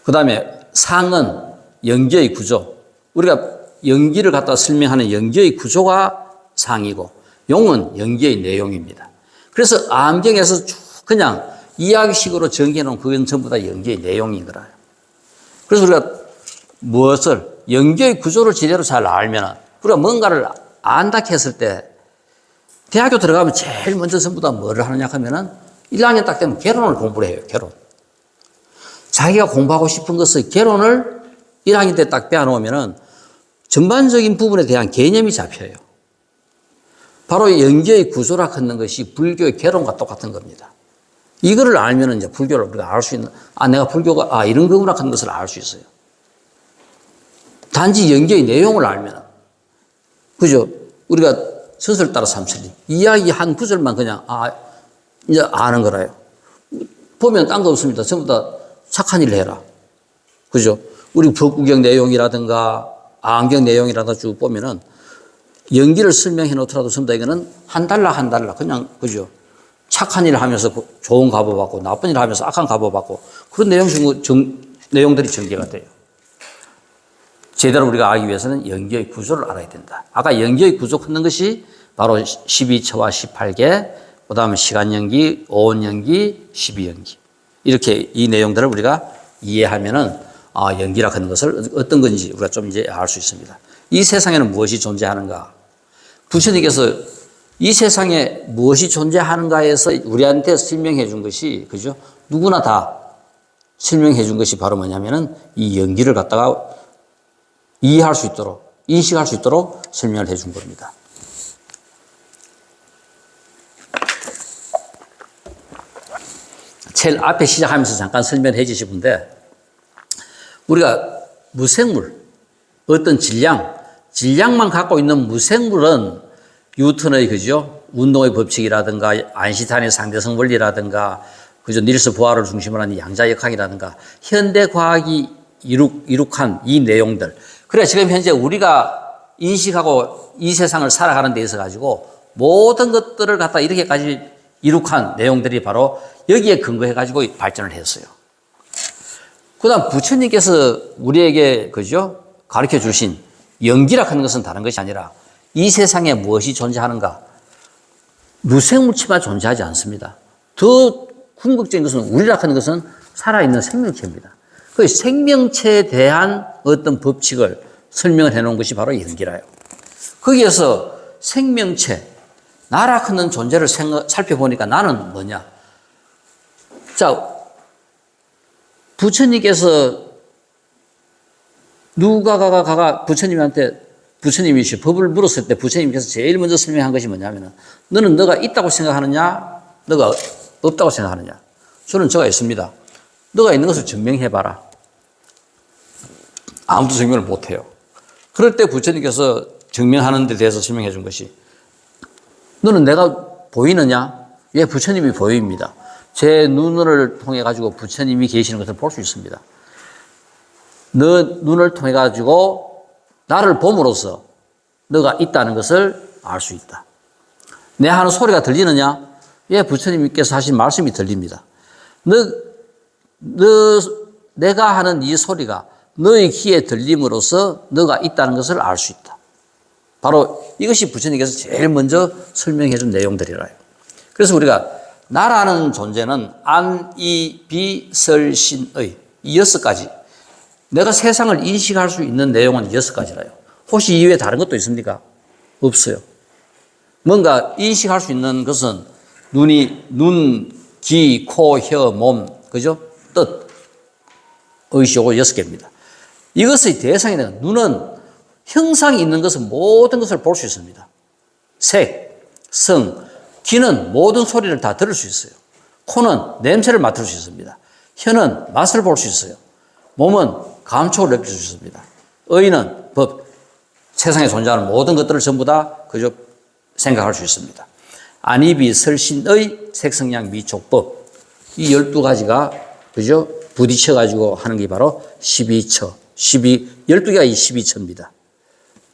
A: 그 다음에 상은 연기의 구조, 우리가 연기를 갖다 설명하는 연기의 구조가 상이고, 용은 연기의 내용입니다. 그래서 암경에서 쭉 그냥 이야기식으로 전개해 놓은 그건 전부 다 연기의 내용인 거라요. 그래서 우리가 무엇을, 연기의 구조를 제대로 잘 알면, 우리가 뭔가를 안다 했을 때, 대학교 들어가면 제일 먼저 전부 다 뭐를 하느냐 하면은 1학년 딱 되면 개론을 공부를 해요, 개론. 자기가 공부하고 싶은 것의 개론을 1학년 때 딱 빼놓으면은 전반적인 부분에 대한 개념이 잡혀요. 바로 연기의 구조라 하는 것이 불교의 개론과 똑같은 겁니다. 이거를 알면은 이제 불교를 우리가 알 수 있는, 내가 불교가, 이런 거구나 하는 것을 알 수 있어요. 단지 연기의 내용을 알면은, 그죠? 우리가 선설 따라 삼천리, 이야기 한 구절만 그냥, 이제 아는 거라요. 보면 딴 거 없습니다. 전부 다 착한 일을 해라. 그죠? 우리 법구경 내용이라든가, 안경 내용이라든가 쭉 보면은, 연기를 설명해 놓더라도 전부 다 이거는 한 달러, 그냥, 그죠? 착한 일을 하면서 좋은 값을 받고, 나쁜 일을 하면서 악한 값을 받고, 그런 내용들이 전개가 돼요. 제대로 우리가 알기 위해서는 연기의 구조를 알아야 된다. 아까 연기의 구조 걷는 것이 바로 12처와 18개, 그 다음에 시간연기, 오온연기, 12연기. 이렇게 이 내용들을 우리가 이해하면은, 연기라 하는 것을 어떤 건지 우리가 좀 이제 알 수 있습니다. 이 세상에는 무엇이 존재하는가? 부처님께서 이 세상에 무엇이 존재하는가에서 우리한테 설명해 준 것이, 그죠? 누구나 다 설명해 준 것이 바로 뭐냐면은 이 연기를 갖다가 이해할 수 있도록, 인식할 수 있도록 설명을 해 준 겁니다. 제일 앞에 시작하면서 잠깐 설명해 주신 건데, 우리가 무생물, 어떤 질량만 갖고 있는 무생물은 뉴턴의 그죠? 운동의 법칙이라든가 아인슈타인의 상대성 원리라든가 그죠? 닐스 보아를 중심으로 한 양자역학이라든가 현대 과학이 이룩한 이 내용들. 그래 지금 현재 우리가 인식하고 이 세상을 살아가는 데 있어 가지고 모든 것들을 갖다 이렇게까지 이룩한 내용들이 바로 여기에 근거해 가지고 발전을 했어요. 그다음 부처님께서 우리에게 그죠? 가르쳐 주신 영기라 하는 것은 다른 것이 아니라 이 세상에 무엇이 존재하는가? 무생물체만 존재하지 않습니다. 더 궁극적인 것은 우리라 하는 것은 살아있는 생명체입니다. 그 생명체에 대한 어떤 법칙을 설명을 해놓은 것이 바로 영기라요. 거기에서 생명체, 나라 하는 존재를 살펴보니까 나는 뭐냐? 자, 부처님께서 누가 부처님한테 부처님이시 법을 물었을 때 부처님께서 제일 먼저 설명한 것이 뭐냐면은 너는 너가 있다고 생각하느냐? 너가 없다고 생각하느냐? 저는 저가 있습니다. 너가 있는 것을 증명해봐라. 아무도 증명을 못해요. 그럴 때 부처님께서 증명하는 데 대해서 설명해 준 것이 너는 내가 보이느냐? 예, 부처님이 보입니다. 제 눈을 통해 가지고 부처님이 계시는 것을 볼 수 있습니다. 너 눈을 통해 가지고 나를 봄으로써 너가 있다는 것을 알 수 있다. 내 하는 소리가 들리느냐? 예, 부처님께서 하신 말씀이 들립니다. 내가 하는 이 소리가 너의 귀에 들림으로써 너가 있다는 것을 알 수 있다. 바로 이것이 부처님께서 제일 먼저 설명해 준 내용들이라요. 그래서 우리가 나라는 존재는 안, 이, 비, 설, 신의 이 6가지. 내가 세상을 인식할 수 있는 내용은 6가지라요. 혹시 이외에 다른 것도 있습니까? 없어요. 뭔가 인식할 수 있는 것은 눈, 귀, 코, 혀, 몸, 그죠? 뜻, 의식, 6개입니다. 이것의 대상이 되는 눈은 형상이 있는 것은 모든 것을 볼 수 있습니다. 색, 성, 귀는 모든 소리를 다 들을 수 있어요. 코는 냄새를 맡을 수 있습니다. 혀는 맛을 볼 수 있어요. 몸은 감촉을 느낄 수 있습니다. 의는 법, 세상에 존재하는 모든 것들을 전부 다 그저 생각할 수 있습니다. 안이비, 설신의, 색성양, 미촉법 이 12가지가 그죠? 부딪혀가지고 하는 게 바로 12처. 12개가 이 12처입니다.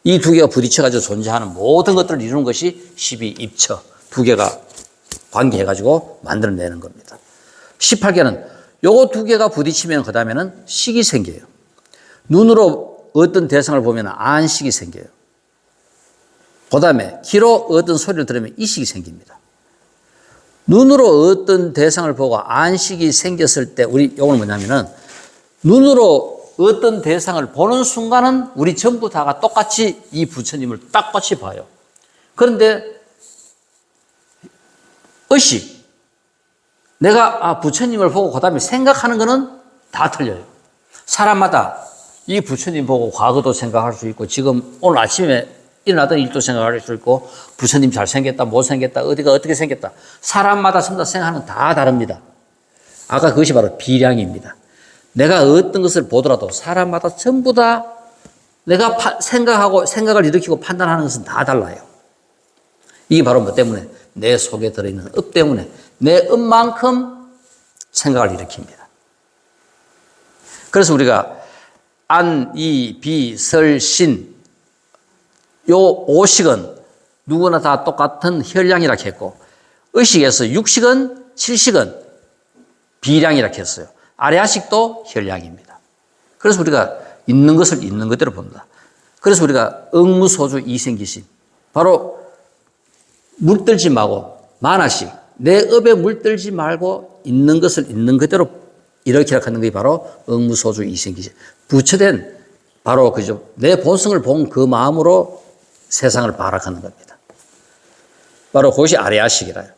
A: 이 두 개가 부딪혀가지고 존재하는 모든 것들을 이루는 것이 12입처. 두 개가 관계해가지고 만들어내는 겁니다. 18개는 요거 두 개가 부딪히면 그 다음에는 식이 생겨요. 눈으로 어떤 대상을 보면 안식이 생겨요. 그 다음에 귀로 어떤 소리를 들으면 이식이 생깁니다. 눈으로 어떤 대상을 보고 안식이 생겼을 때 우리 요거는 뭐냐면은 눈으로 어떤 대상을 보는 순간은 우리 전부 다가 똑같이 이 부처님을 똑같이 봐요. 그런데 의식, 내가 부처님을 보고 그 다음에 생각하는 거는 다 틀려요. 사람마다 이 부처님 보고 과거도 생각할 수 있고 지금 오늘 아침에 일어나던 일도 생각할 수 있고 부처님 잘생겼다 못생겼다 어디가 어떻게 생겼다 사람마다 전부 다 생각하는 다 다릅니다. 아까 그것이 바로 비량입니다. 내가 어떤 것을 보더라도 사람마다 전부 다 내가 생각을 일으키고 판단하는 것은 다 달라요. 이게 바로 뭐 때문에 내 속에 들어있는 업 때문에 내 업만큼 생각을 일으킵니다. 그래서 우리가 안, 이, 비, 설, 신 요 5식은 누구나 다 똑같은 혈량이라 했고 의식에서 6식은 7식은 비량이라 했어요. 아래아식도 혈량입니다. 그래서 우리가 있는 것을 있는 그대로 본다. 그래서 우리가 응무소주 이생기심 바로 물들지 말고 만화식 내 업에 물들지 말고 있는 것을 있는 그대로 이렇게 하는 것이 바로 응무소주 이생기심 부처된 바로 그죠 내 본성을 본 그 마음으로 세상을 발악하는 겁니다. 바로 그것이 아레아식이라요.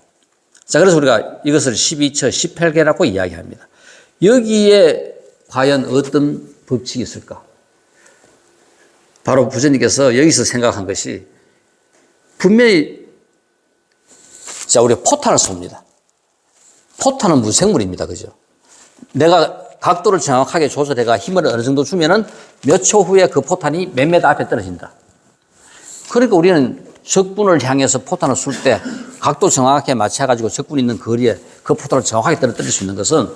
A: 자, 그래서 우리가 이것을 12처 18개라고 이야기합니다. 여기에 과연 어떤 법칙이 있을까? 바로 부처님께서 여기서 생각한 것이 분명히 자, 우리가 포탄을 쏩니다. 포탄은 무생물입니다. 그죠? 내가 각도를 정확하게 조절해가 힘을 어느 정도 주면은 몇 초 후에 그 포탄이 몇 메터 앞에 떨어진다. 그러니까 우리는 적군을 향해서 포탄을 쏠 때 각도 정확하게 맞춰가지고 적군이 있는 거리에 그 포탄을 정확하게 떨어뜨릴 수 있는 것은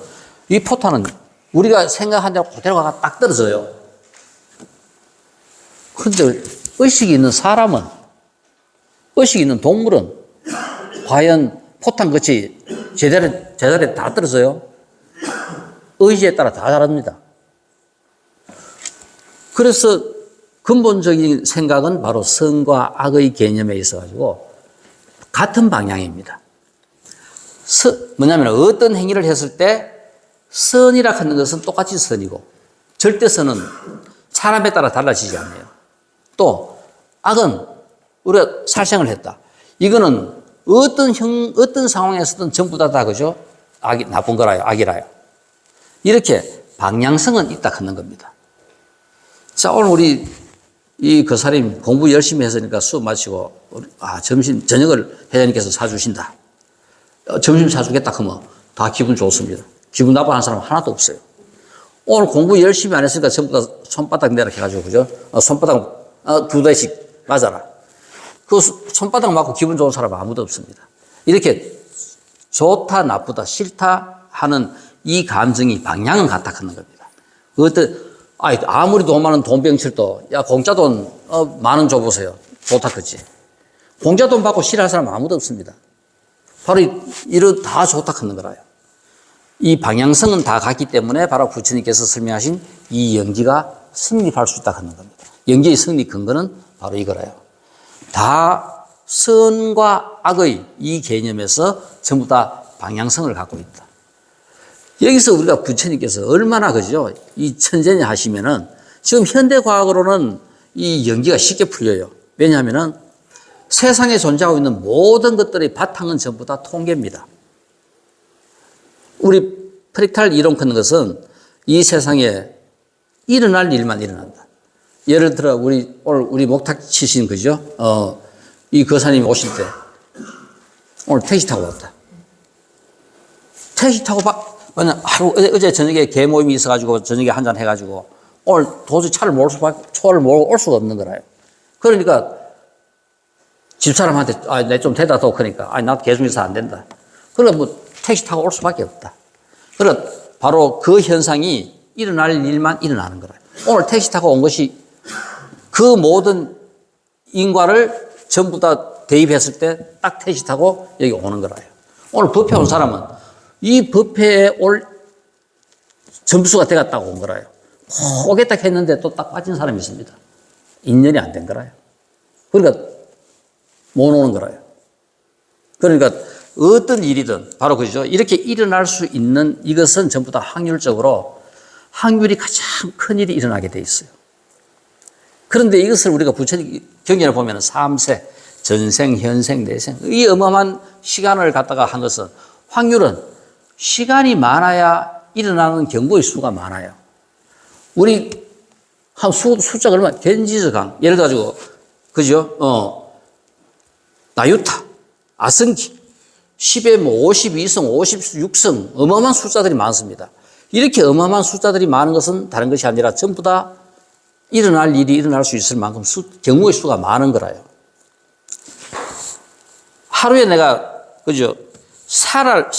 A: 이 포탄은 우리가 생각한 대로 그대로 가가 딱 떨어져요. 그런데 의식이 있는 사람은, 의식이 있는 동물은 과연 포탄 끝이 제자리에 다 떨어져요? 의지에 따라 다 자랍니다. 그래서 근본적인 생각은 바로 선과 악의 개념에 있어가지고 같은 방향입니다. 뭐냐면 어떤 행위를 했을 때 선이라 하는 것은 똑같이 선이고 절대선은 사람에 따라 달라지지 않아요. 또 악은 우리가 살생을 했다. 이거는 어떤 상황에서든 전부 다 그죠? 악이 나쁜 거라요. 악이라요. 이렇게 방향성은 있다 하는 겁니다. 자, 오늘 우리 이 교사님 공부 열심히 했으니까 수업 마치고 저녁을 회장님께서 사주신다. 점심 사주겠다 하면 다 기분 좋습니다. 기분 나빠하는 사람 하나도 없어요. 오늘 공부 열심히 안 했으니까 전부 다 손바닥 내라 해가지고, 그죠? 손바닥 2대씩 맞아라. 그 손바닥 맞고 기분 좋은 사람 아무도 없습니다. 이렇게 좋다, 나쁘다, 싫다 하는 이 감정이 방향은 같다 하는 겁니다. 아무리 돈 많은 돈병칠도, 야, 공짜 돈, 10,000원 줘보세요. 좋다, 그치? 공짜 돈 받고 싫어할 사람 아무도 없습니다. 바로 다 좋다 하는 거라요. 이 방향성은 다 같기 때문에 바로 부처님께서 설명하신 이 연기가 성립할 수 있다 하는 겁니다. 연기의 성립 근거는 바로 이거라요. 다 선과 악의 이 개념에서 전부 다 방향성을 갖고 있다. 여기서 우리가 부처님께서 얼마나 그죠? 이 천재냐 하시면은 지금 현대과학으로는 이 연기가 쉽게 풀려요. 왜냐하면은 세상에 존재하고 있는 모든 것들의 바탕은 전부 다 통계입니다. 우리 프랙탈 이론 하는 것은 이 세상에 일어날 일만 일어난다. 예를 들어 오늘 우리 목탁 치신 그죠? 이 거사님이 오실 때 오늘 택시 타고 왔다. 택시 타고 어제 저녁에 개 모임이 있어가지고 저녁에 한잔 해가지고 오늘 도저히 초를 몰고 올 수가 없는 거라요. 그러니까 집사람한테 내 좀 대다 둬 그러니까 나도 개중에서 안 된다. 그러면 뭐 택시 타고 올 수밖에 없다. 그럼 바로 그 현상이 일어날 일만 일어나는 거라요. 오늘 택시 타고 온 것이 그 모든 인과를 전부 다 대입했을 때 딱 택시 타고 여기 오는 거라요. 오늘 법회 온 사람은 이 법회에 올 점수가 돼갔다고 온 거라요. 오겠다 했는데 또 딱 빠진 사람이 있습니다. 인연이 안 된 거라요. 그러니까 못 오는 거라요. 그러니까 어떤 일이든 바로 그죠. 이렇게 일어날 수 있는 이것은 전부 다 확률이 가장 큰 일이 일어나게 돼 있어요. 그런데 이것을 우리가 부처님 경전을 보면 3세, 전생, 현생, 내생 이 어마어마한 시간을 갖다가 한 것은 확률은 시간이 많아야 일어나는 경우의 수가 많아요. 우리 한 숫자가 얼마나 gen지스강 예를 들어가지고 그죠? 나유타, 아성기 10에 52성, 56성 어마어마한 숫자들이 많습니다. 이렇게 어마어마한 숫자들이 많은 것은 다른 것이 아니라 전부 다 일어날 일이 일어날 수 있을 만큼 경우의 수가 많은 거라요. 하루에 내가 그죠? 살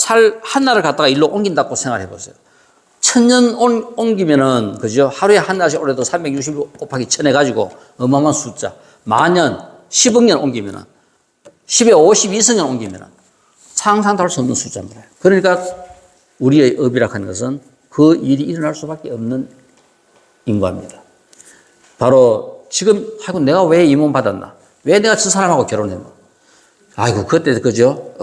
A: 하나를 갖다가 일로 옮긴다고 생각해 보세요. 1000년 옮기면은 그죠? 하루에 하나씩 올려도 365 곱하기 1000 해가지고 어마어마한 숫자. 만년, 10억 년 옮기면은 10에 52성년 옮기면은 상상도 할 수 없는 숫자인 거예요. 그러니까 우리의 업이라고 하는 것은 그 일이 일어날 수밖에 없는 인과입니다. 바로 지금 하고 내가 왜 이 몸 받았나? 왜 내가 저 사람하고 결혼했나? 아이고 그때 그죠?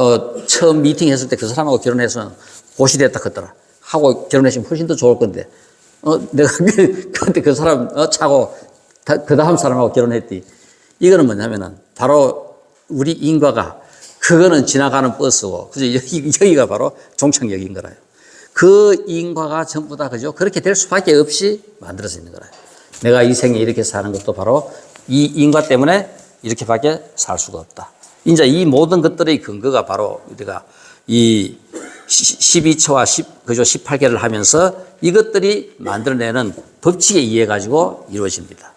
A: 처음 미팅 했을 때 그 사람하고 결혼해서 고시됐다 그랬더라. 하고 결혼했으면 훨씬 더 좋을 건데 내가 그때 그 사람 차고 그 다음 사람하고 결혼했디. 이거는 뭐냐면은 바로 우리 인과가 그거는 지나가는 버스고 그죠? 여기가 바로 종착역인 거라요. 그 인과가 전부 다 그죠? 그렇게 될 수밖에 없이 만들어져 있는 거라요. 내가 이 생에 이렇게 사는 것도 바로 이 인과 때문에 이렇게밖에 살 수가 없다. 이제 이 모든 것들의 근거가 바로 우리가 이 12처와 18개를 하면서 이것들이 만들어내는 법칙에 의해 가지고 이루어집니다.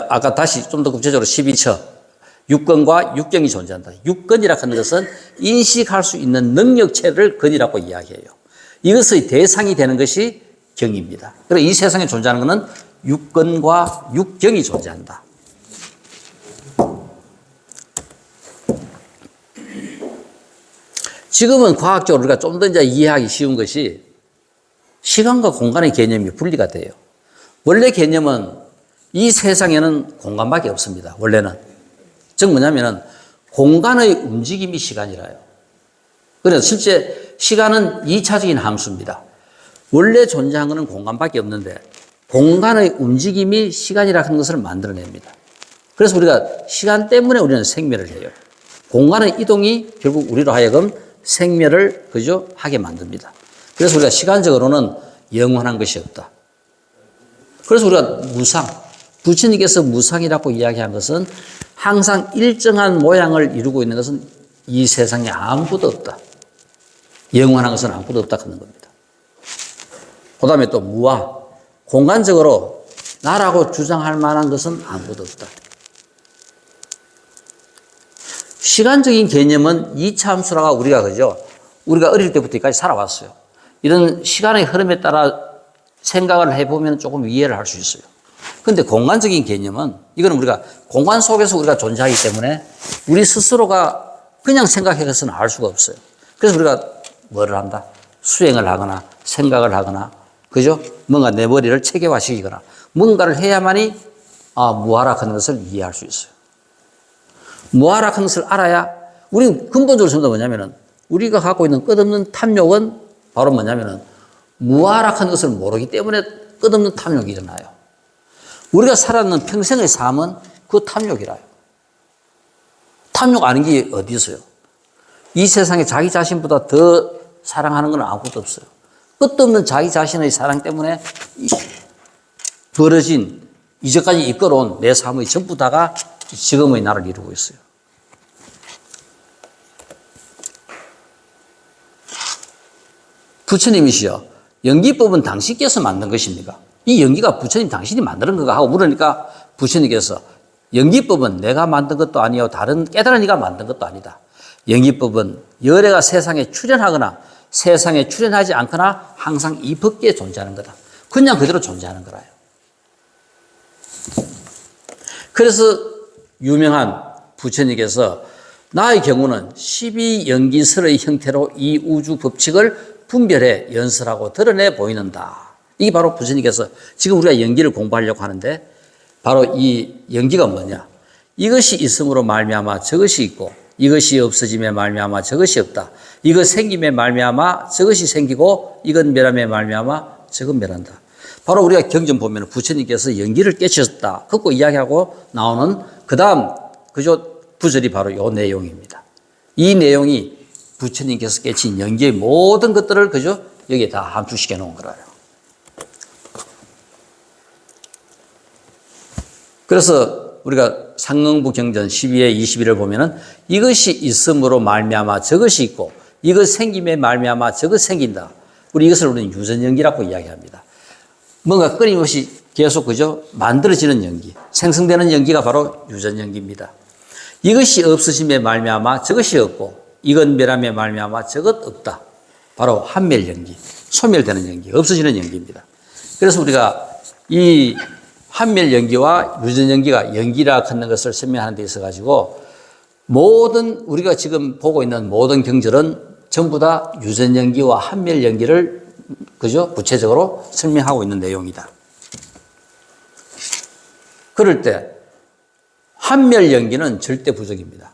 A: 아까 다시 좀 더 구체적으로 12처. 육건과 육경이 존재한다. 육건이라고 하는 것은 인식할 수 있는 능력체를 건이라고 이야기해요. 이것의 대상이 되는 것이 경입니다. 그래서 이 세상에 존재하는 것은 육건과 육경이 존재한다. 지금은 과학적으로 우리가 좀 더 이제 이해하기 쉬운 것이 시간과 공간의 개념이 분리가 돼요. 원래 개념은 이 세상에는 공간밖에 없습니다. 원래는. 즉 뭐냐면은 공간의 움직임이 시간이라요. 그래서 실제 시간은 2차적인 함수입니다. 원래 존재한 것은 공간밖에 없는데 공간의 움직임이 시간이라는 것을 만들어냅니다. 그래서 우리가 시간 때문에 우리는 생멸을 해요. 공간의 이동이 결국 우리로 하여금 생멸을 그저 하게 만듭니다. 그래서 우리가 시간적으로는 영원한 것이 없다. 그래서 우리가 무상, 부처님께서 무상이라고 이야기한 것은 항상 일정한 모양을 이루고 있는 것은 이 세상에 아무것도 없다. 영원한 것은 아무것도 없다 하는 겁니다. 그 다음에 또 무아, 공간적으로 나라고 주장할 만한 것은 아무것도 없다. 시간적인 개념은 2차 함수라가 우리가 그죠? 우리가 어릴 때부터 여기까지 살아왔어요. 이런 시간의 흐름에 따라 생각을 해보면 조금 이해를 할 수 있어요. 그런데 공간적인 개념은 이거는 우리가 공간 속에서 우리가 존재하기 때문에 우리 스스로가 그냥 생각해서는 알 수가 없어요. 그래서 우리가 뭐를 한다? 수행을 하거나 생각을 하거나 그죠? 뭔가 내 머리를 체계화시키거나 뭔가를 해야만이 무아락하는 것을 이해할 수 있어요. 무아락하는 것을 알아야 우리 근본적으로 전부 뭐냐면은 우리가 갖고 있는 끝없는 탐욕은 바로 뭐냐면은 무아락한 것을 모르기 때문에 끝없는 탐욕이 일어나요. 우리가 살았는 평생의 삶은 그 탐욕이라요. 탐욕 아닌 게 어디 있어요? 이 세상에 자기 자신보다 더 사랑하는 건 아무것도 없어요. 끝없는 자기 자신의 사랑 때문에 벌어진 이제까지 이끌어온 내 삶의 전부 다가 지금의 나를 이루고 있어요. 부처님이시여, 연기법은 당신께서 만든 것입니까? 이 연기가 부처님 당신이 만드는 건가 하고 물으니까 부처님께서 연기법은 내가 만든 것도 아니요 다른 깨달은 이가 만든 것도 아니다. 연기법은 열애가 세상에 출현하거나 세상에 출현하지 않거나 항상 이 법계에 존재하는 거다. 그냥 그대로 존재하는 거라요. 그래서 유명한 부처님께서 나의 경우는 12연기설의 형태로 이 우주 법칙을 분별해 연설하고 드러내 보이는다. 이게 바로 부처님께서 지금 우리가 연기를 공부하려고 하는데 바로 이 연기가 뭐냐? 이것이 있음으로 말미암아 저것이 있고 이것이 없어짐에 말미암아 저것이 없다. 이것 생김에 말미암아 저것이 생기고 이것 멸함에 말미암아 저것 멸한다. 바로 우리가 경전 보면 부처님께서 연기를 깨치셨다. 그거 이야기하고 나오는 그 다음 그저 구절이 바로 이 내용입니다. 이 내용이 부처님께서 깨친 연기의 모든 것들을 그저 여기에 다 함축시켜 놓은 거라요. 그래서 우리가 상응부 경전 12의 21을 보면은 이것이 있음으로 말미암아 저것이 있고 이것 생김에 말미암아 저것 생긴다. 이것을 우리는 유전연기라고 이야기합니다. 뭔가 끊임없이 계속 그저 만들어지는 연기, 생성되는 연기가 바로 유전연기입니다. 이것이 없으심에 말미암아 저것이 없고 이것 멸함에 말미암아 저것 없다. 바로 한멸연기, 소멸되는 연기, 없어지는 연기입니다. 그래서 우리가 이 한멸연기와 유전연기가 연기라 하는 것을 설명하는 데 있어 가지고 모든 우리가 지금 보고 있는 모든 경전은 전부 다 유전연기와 한멸연기를 그죠? 구체적으로 설명하고 있는 내용이다. 그럴 때 한멸연기는 절대 부정입니다.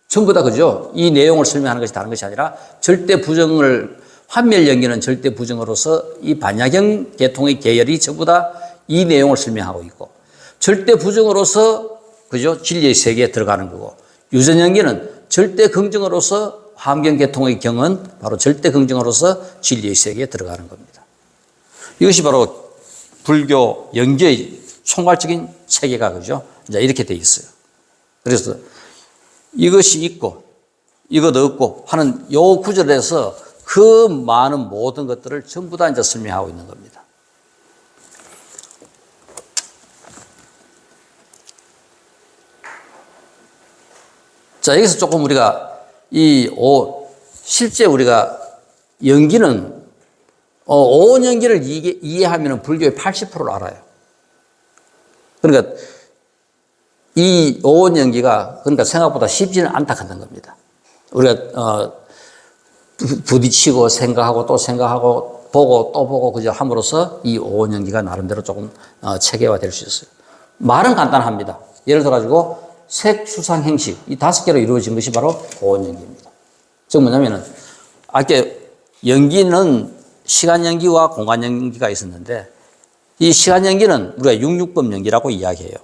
A: 전부 다 그죠? 이 내용을 설명하는 것이 다른 것이 아니라 절대 부정을 한멸연기는 절대 부정으로서 이 반야경 계통의 계열이 전부 다 이 내용을 설명하고 있고 절대 부정으로서 그죠? 진리의 세계에 들어가는 거고 유전연기는 절대 긍정으로서 환경 계통의 경은 바로 절대 긍정으로서 진리의 세계에 들어가는 겁니다. 이것이 바로 불교 연계의 총괄적인 체계가 그죠? 이제 이렇게 돼 있어요. 그래서 이것이 있고 이것 없고 하는 요 구절에서 그 많은 모든 것들을 전부 다 이제 설명하고 있는 겁니다. 자, 여기서 조금 우리가 실제 우리가 연기는, 오온 연기를 이해하면 불교의 80%를 알아요. 그러니까 이 오온 연기가 그러니까 생각보다 쉽지는 않다 하는 겁니다. 우리가, 부딪히고 생각하고 또 생각하고 보고 또 보고 그저 함으로써 이 오온 연기가 나름대로 조금 체계화될 수 있어요. 말은 간단합니다. 예를 들어가지고 색, 수상, 행식 이 5개로 이루어진 것이 바로 오온 연기입니다. 즉 뭐냐면은 아까 연기는 시간 연기와 공간 연기가 있었는데 이 시간 연기는 우리가 육육법 연기라고 이야기해요.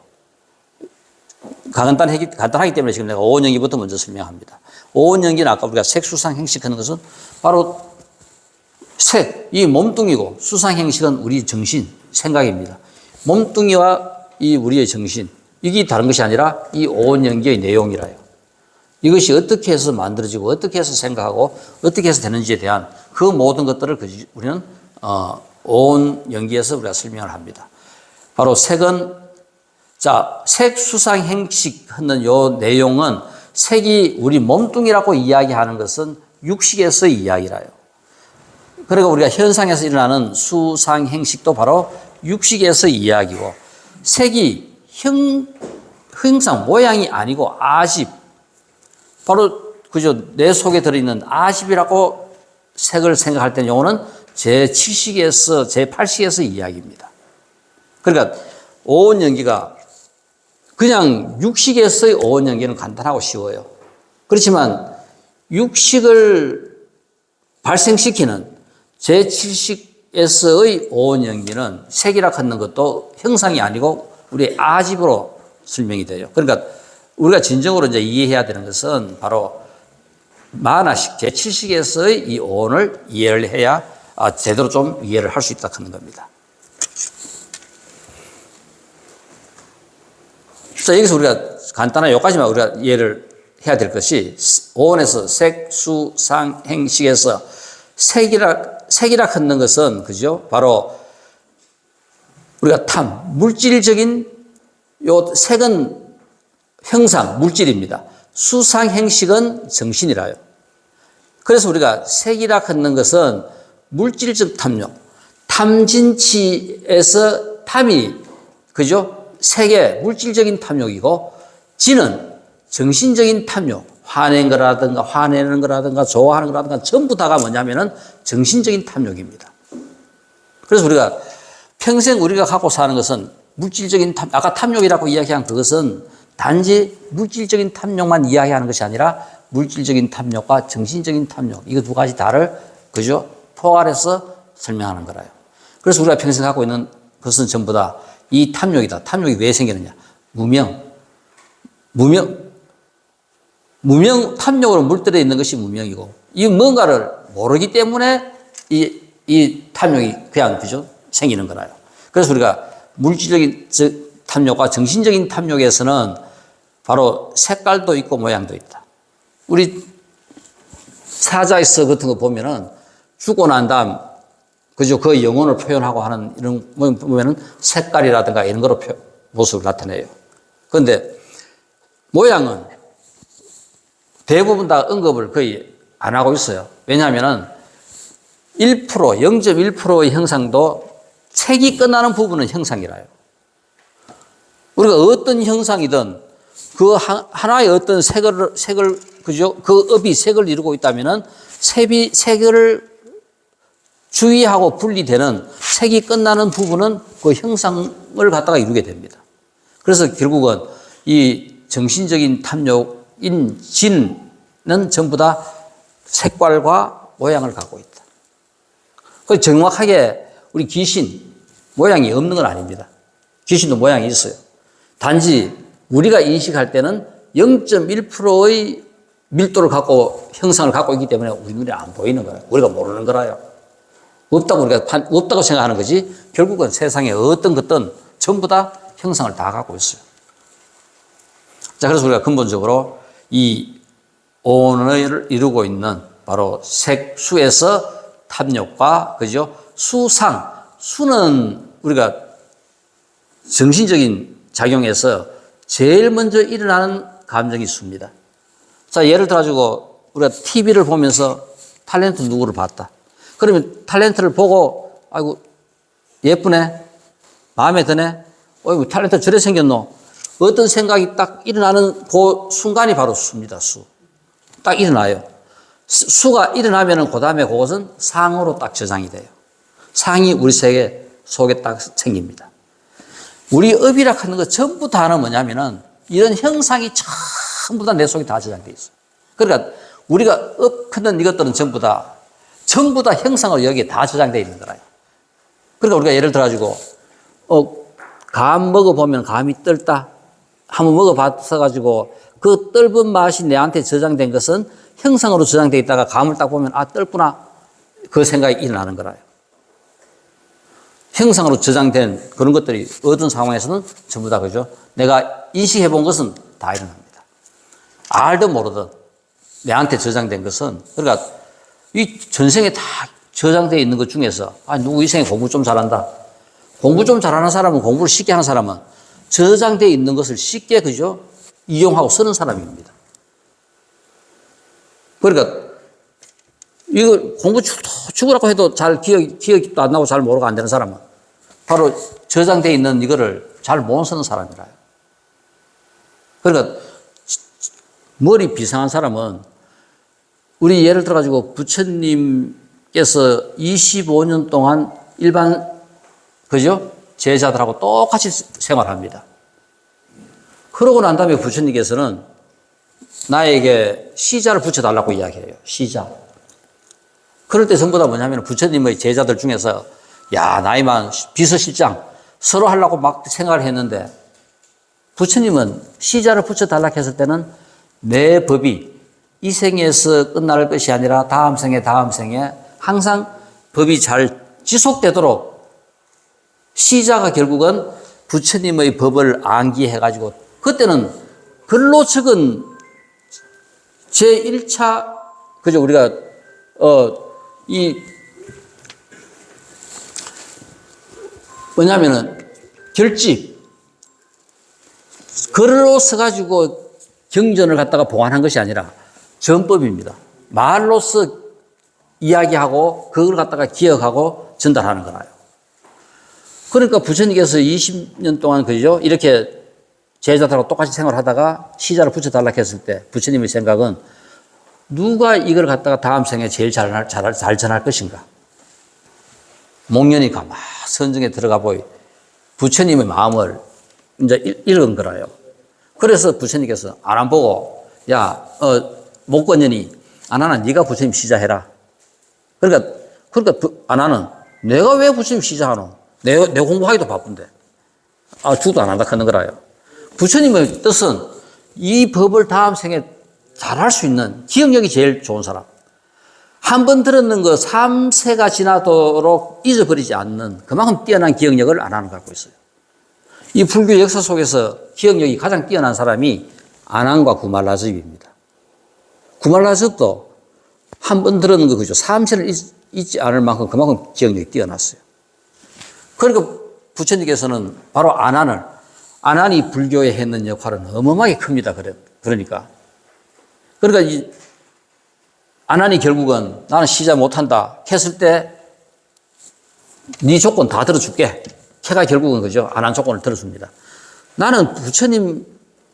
A: 간단하기 때문에 지금 내가 오온 연기부터 먼저 설명합니다. 오온 연기는 아까 우리가 색, 수상, 행식 하는 것은 바로 색, 이 몸뚱이고 수상, 행식은 우리 정신, 생각입니다. 몸뚱이와 이 우리의 정신, 이게 다른 것이 아니라 이 오온 연기의 내용이라요. 이것이 어떻게 해서 만들어지고 어떻게 해서 생각하고 어떻게 해서 되는지에 대한 그 모든 것들을 우리는 오온 연기에서 우리가 설명을 합니다. 바로 색은 색, 수상, 행식 하는 요 내용은 색이 우리 몸뚱이라고 이야기하는 것은 육식에서의 이야기라요. 그러니까 우리가 현상에서 일어나는 수상, 행식도 바로 육식에서의 이야기고 색이 형상, 모양이 아니고 아십, 바로 그저 내 속에 들어있는 아십이라고 색을 생각할 때는 요거는 제7식에서 제8식에서 이야기입니다. 그러니까 오온 연기가 그냥 육식에서의 오온 연기는 간단하고 쉬워요. 그렇지만 육식을 발생시키는 제7식에서의 오온 연기는 색이라 하는 것도 형상이 아니고 우리의 아집으로 설명이 돼요. 그러니까 우리가 진정으로 이제 이해해야 되는 것은 바로 만화식, 제7식에서의 이 오온을 이해를 해야 제대로 좀 이해를 할 수 있다 하는 겁니다. 자, 여기서 우리가 간단한 여기까지만 우리가 이해를 해야 될 것이 오온에서 색, 수, 상, 행식에서 색이라 하는 것은 그죠? 바로 우리가 물질적인 요 색은 형상, 물질입니다. 수상, 행식은 정신이라요. 그래서 우리가 색이라 하는 것은 물질적 탐욕, 탐진치에서 탐이 그죠? 색의 물질적인 탐욕이고 진은 정신적인 탐욕, 화내는 거라든가 좋아하는 거라든가 전부 다가 뭐냐면은 정신적인 탐욕입니다. 그래서 우리가 평생 우리가 갖고 사는 것은 물질적인 아까 탐욕이라고 이야기한 그것은 단지 물질적인 탐욕만 이야기하는 것이 아니라 물질적인 탐욕과 정신적인 탐욕, 이거 두 가지 다를 그죠? 포괄해서 설명하는 거라요. 그래서 우리가 평생 갖고 있는 것은 전부 다 이 탐욕이다. 탐욕이 왜 생기느냐? 탐욕으로 물들어 있는 것이 무명이고, 이 뭔가를 모르기 때문에 이 탐욕이 그냥, 그죠? 생기는 거라요. 그래서 우리가 물질적인 탐욕과 정신적인 탐욕에서는 바로 색깔도 있고 모양도 있다. 우리 사자에서 같은 거 보면은 죽고 난 다음, 그죠? 그 영혼을 표현하고 하는 이런 거 보면은 색깔이라든가 이런 거로 모습을 나타내요. 그런데 모양은 대부분 다 언급을 거의 안 하고 있어요. 왜냐하면은 0.1%의 형상도 색이 끝나는 부분은 형상이라요. 우리가 어떤 형상이든 그 하나의 어떤 색을 그죠? 그 업이 색을 이루고 있다면은 색을 주의하고 분리되는 색이 끝나는 부분은 그 형상을 갖다가 이루게 됩니다. 그래서 결국은 이 정신적인 탐욕인 진은 전부 다 색깔과 모양을 갖고 있다. 그 정확하게 우리 귀신 모양이 없는 건 아닙니다. 귀신도 모양이 있어요. 단지 우리가 인식할 때는 0.1%의 밀도를 갖고 형상을 갖고 있기 때문에 우리 눈에 안 보이는 거예요. 우리가 모르는 거라요. 없다고 생각하는 거지 결국은 세상에 어떤 것든 전부 다 형상을 다 갖고 있어요. 자, 그래서 우리가 근본적으로 이 온을 이루고 있는 바로 색수에서 탐욕과, 그죠? 수상. 수는 우리가 정신적인 작용에서 제일 먼저 일어나는 감정이 수입니다. 자, 예를 들어가지고 우리가 TV를 보면서 탤런트 누구를 봤다. 그러면 탤런트를 보고, 아이고, 예쁘네. 마음에 드네. 어이구, 탤런트 저래 생겼노. 어떤 생각이 딱 일어나는 그 순간이 바로 수입니다, 수. 딱 일어나요. 수가 일어나면은 그 다음에 그것은 상으로 딱 저장이 돼요. 상이 우리 세계 속에 딱 생깁니다. 우리 업이라 하는 거 전부 다는 뭐냐면은 이런 형상이 전부 다 내 속에 다 저장되어 있어요. 그러니까 우리가 업하는 이것들은 전부 다 형상으로 여기에 다 저장되어 있는 거라요. 그러니까 우리가 예를 들어가지고, 감 먹어보면 감이 뜰다. 한번 먹어봤어가지고 그 떫은 맛이 내한테 저장된 것은 형상으로 저장되어 있다가 감을 딱 보면 아, 떫구나. 그 생각이 일어나는 거라요. 형상으로 저장된 그런 것들이 어떤 상황에서는 전부 다 그죠? 내가 인식해 본 것은 다 일어납니다. 알든 모르든 내한테 저장된 것은, 그러니까 이 전생에 다 저장되어 있는 것 중에서 누구 이 생에 공부 좀 잘한다. 공부 좀 잘하는 사람은, 공부를 쉽게 하는 사람은 저장되어 있는 것을 쉽게 그죠? 이용하고 쓰는 사람입니다. 그러니까 이거 공부 죽으라고 해도 잘 기억도 안 나고 잘 모르고 안 되는 사람은 바로 저장되어 있는 이거를 잘 못 쓰는 사람이라요. 그러니까 머리 비상한 사람은 우리 예를 들어가지고 부처님께서 25년 동안 일반 그죠? 제자들하고 똑같이 생활합니다. 그러고 난 다음에 부처님께서는 나에게 시자를 붙여달라고 이야기해요. 시자. 그럴 때 전부 다 뭐냐면 부처님의 제자들 중에서 야, 나이만 비서실장 서로 하려고 막 생각을 했는데 부처님은 시자를 붙여달라고 했을 때는 내 법이 이 생에서 끝날 것이 아니라 다음 생에 항상 법이 잘 지속되도록 시자가 결국은 부처님의 법을 암기해가지고 그때는 글로 적은 제1차, 그죠? 우리가, 뭐냐면은, 결집. 글로 써가지고 경전을 갖다가 보완한 것이 아니라 전법입니다. 말로써 이야기하고 그걸 갖다가 기억하고 전달하는 거라요. 그러니까 부처님께서 20년 동안 그죠? 이렇게 제자들하고 똑같이 생활하다가 시자를 붙여달라고 했을 때 부처님의 생각은 누가 이걸 갖다가 다음 생에 제일 잘 전할 것인가? 목련이 가만 선정에 들어가 보이 부처님의 마음을 이제 읽은 거라요. 그래서 부처님께서 안 보고 야, 목건년이 아나는 네가 부처님 시자해라. 그러니까 아나는 내가 왜 부처님 시자하노? 내 공부하기도 바쁜데. 죽도 안 한다 하는 거라요. 부처님의 뜻은 이 법을 다음 생에 잘할 수 있는 기억력이 제일 좋은 사람. 한 번 들었는 거 3세가 지나도록 잊어버리지 않는 그만큼 뛰어난 기억력을 안하는 갖고 있어요. 이 불교 역사 속에서 기억력이 가장 뛰어난 사람이 안한과 구말라즈입니다. 구말라즈도 한 번 들었는 거 그죠? 3세를 잊지 않을 만큼 그만큼 기억력이 뛰어났어요. 그러니까 부처님께서는 바로 안한이 불교에 했는 역할은 어마어마하게 큽니다. 그러니까 이 안한이 결국은 나는 시자 못한다 했을 때 네 조건 다 들어줄게. 걔가 결국은 그죠? 안한 조건을 들어줍니다. 나는 부처님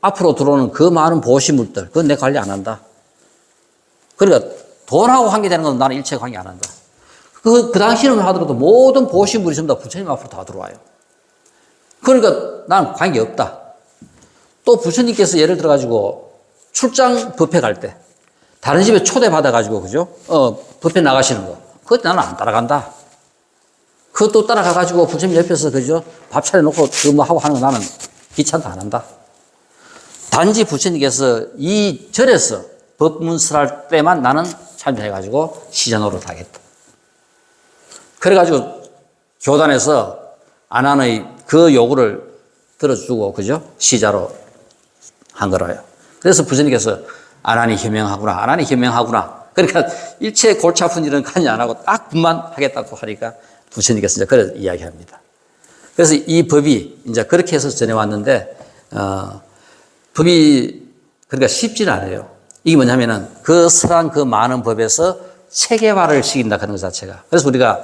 A: 앞으로 들어오는 그 많은 보시물들 그건 내 관리 안 한다. 그러니까 돈하고 관계되는 건 나는 일체 관계 안 한다. 그 당시는 하더라도 모든 보시물이 전부 다 부처님 앞으로 다 들어와요. 그러니까 난 관계 없다. 또 부처님께서 예를 들어가지고 출장 뷔페 갈 때 다른 집에 초대받아가지고 그죠? 뷔페 나가시는 거. 그것 나는 안 따라간다. 그것도 따라가가지고 부처님 옆에서 그죠? 밥 차려놓고 뭐 하고 하는 거 나는 귀찮다 안 한다. 단지 부처님께서 이 절에서 법문설할 때만 나는 참여해가지고 시자 노릇하겠다. 그래가지고 교단에서 안한의 그 요구를 들어주고 그죠? 시자로 한 거라요. 그래서 부처님께서 아나니 현명하구나. 아나니 현명하구나. 그러니까 일체 골치 아픈 일은 관여 안 하고 딱 분만하겠다고 하니까 부처님께서 이제 그래 이야기합니다. 그래서 이 법이 이제 그렇게 해서 전해왔는데, 법이 그러니까 쉽지는 않아요. 이게 뭐냐면은 그 설한 그 많은 법에서 체계화를 시킨다 하는 것 자체가. 그래서 우리가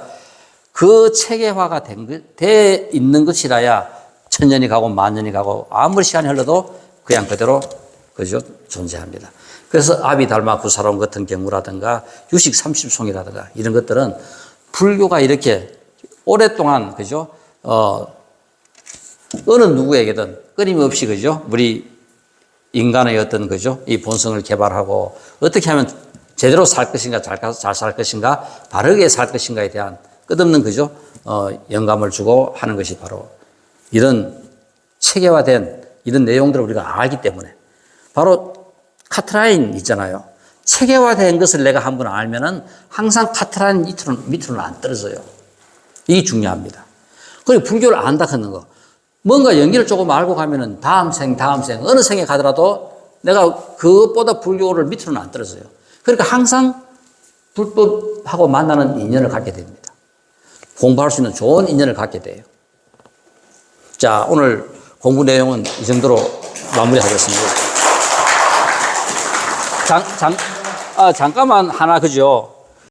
A: 그 체계화가 돼 있는 것이라야 천년이 가고 만년이 가고 아무리 시간이 흘러도 그냥 그대로 그죠 존재합니다. 그래서 아비달마 구사론 같은 경우라든가 유식 30송이라든가 이런 것들은 불교가 이렇게 오랫동안 그죠 어느 누구에게든 끊임없이 그죠 우리 인간의 어떤 그죠 이 본성을 개발하고 어떻게 하면 제대로 살 것인가 잘 살 것인가 바르게 살 것인가에 대한 끝없는 그죠 영감을 주고 하는 것이 바로 이런 체계화된 이런 내용들을 우리가 알기 때문에 바로 카트라인 있잖아요. 체계화된 것을 내가 한번 알면은 항상 카트라인 밑으로는 안 떨어져요. 이게 중요합니다. 그리고 불교를 안다 하는 거. 뭔가 연기를 조금 알고 가면은 다음 생, 어느 생에 가더라도 내가 그것보다 불교를 밑으로는 안 떨어져요. 그러니까 항상 불법하고 만나는 인연을 갖게 됩니다. 공부할 수 있는 좋은 인연을 갖게 돼요. 자, 오늘 공부 내용은 이 정도로 마무리하겠습니다. 잠깐만 하나 그죠?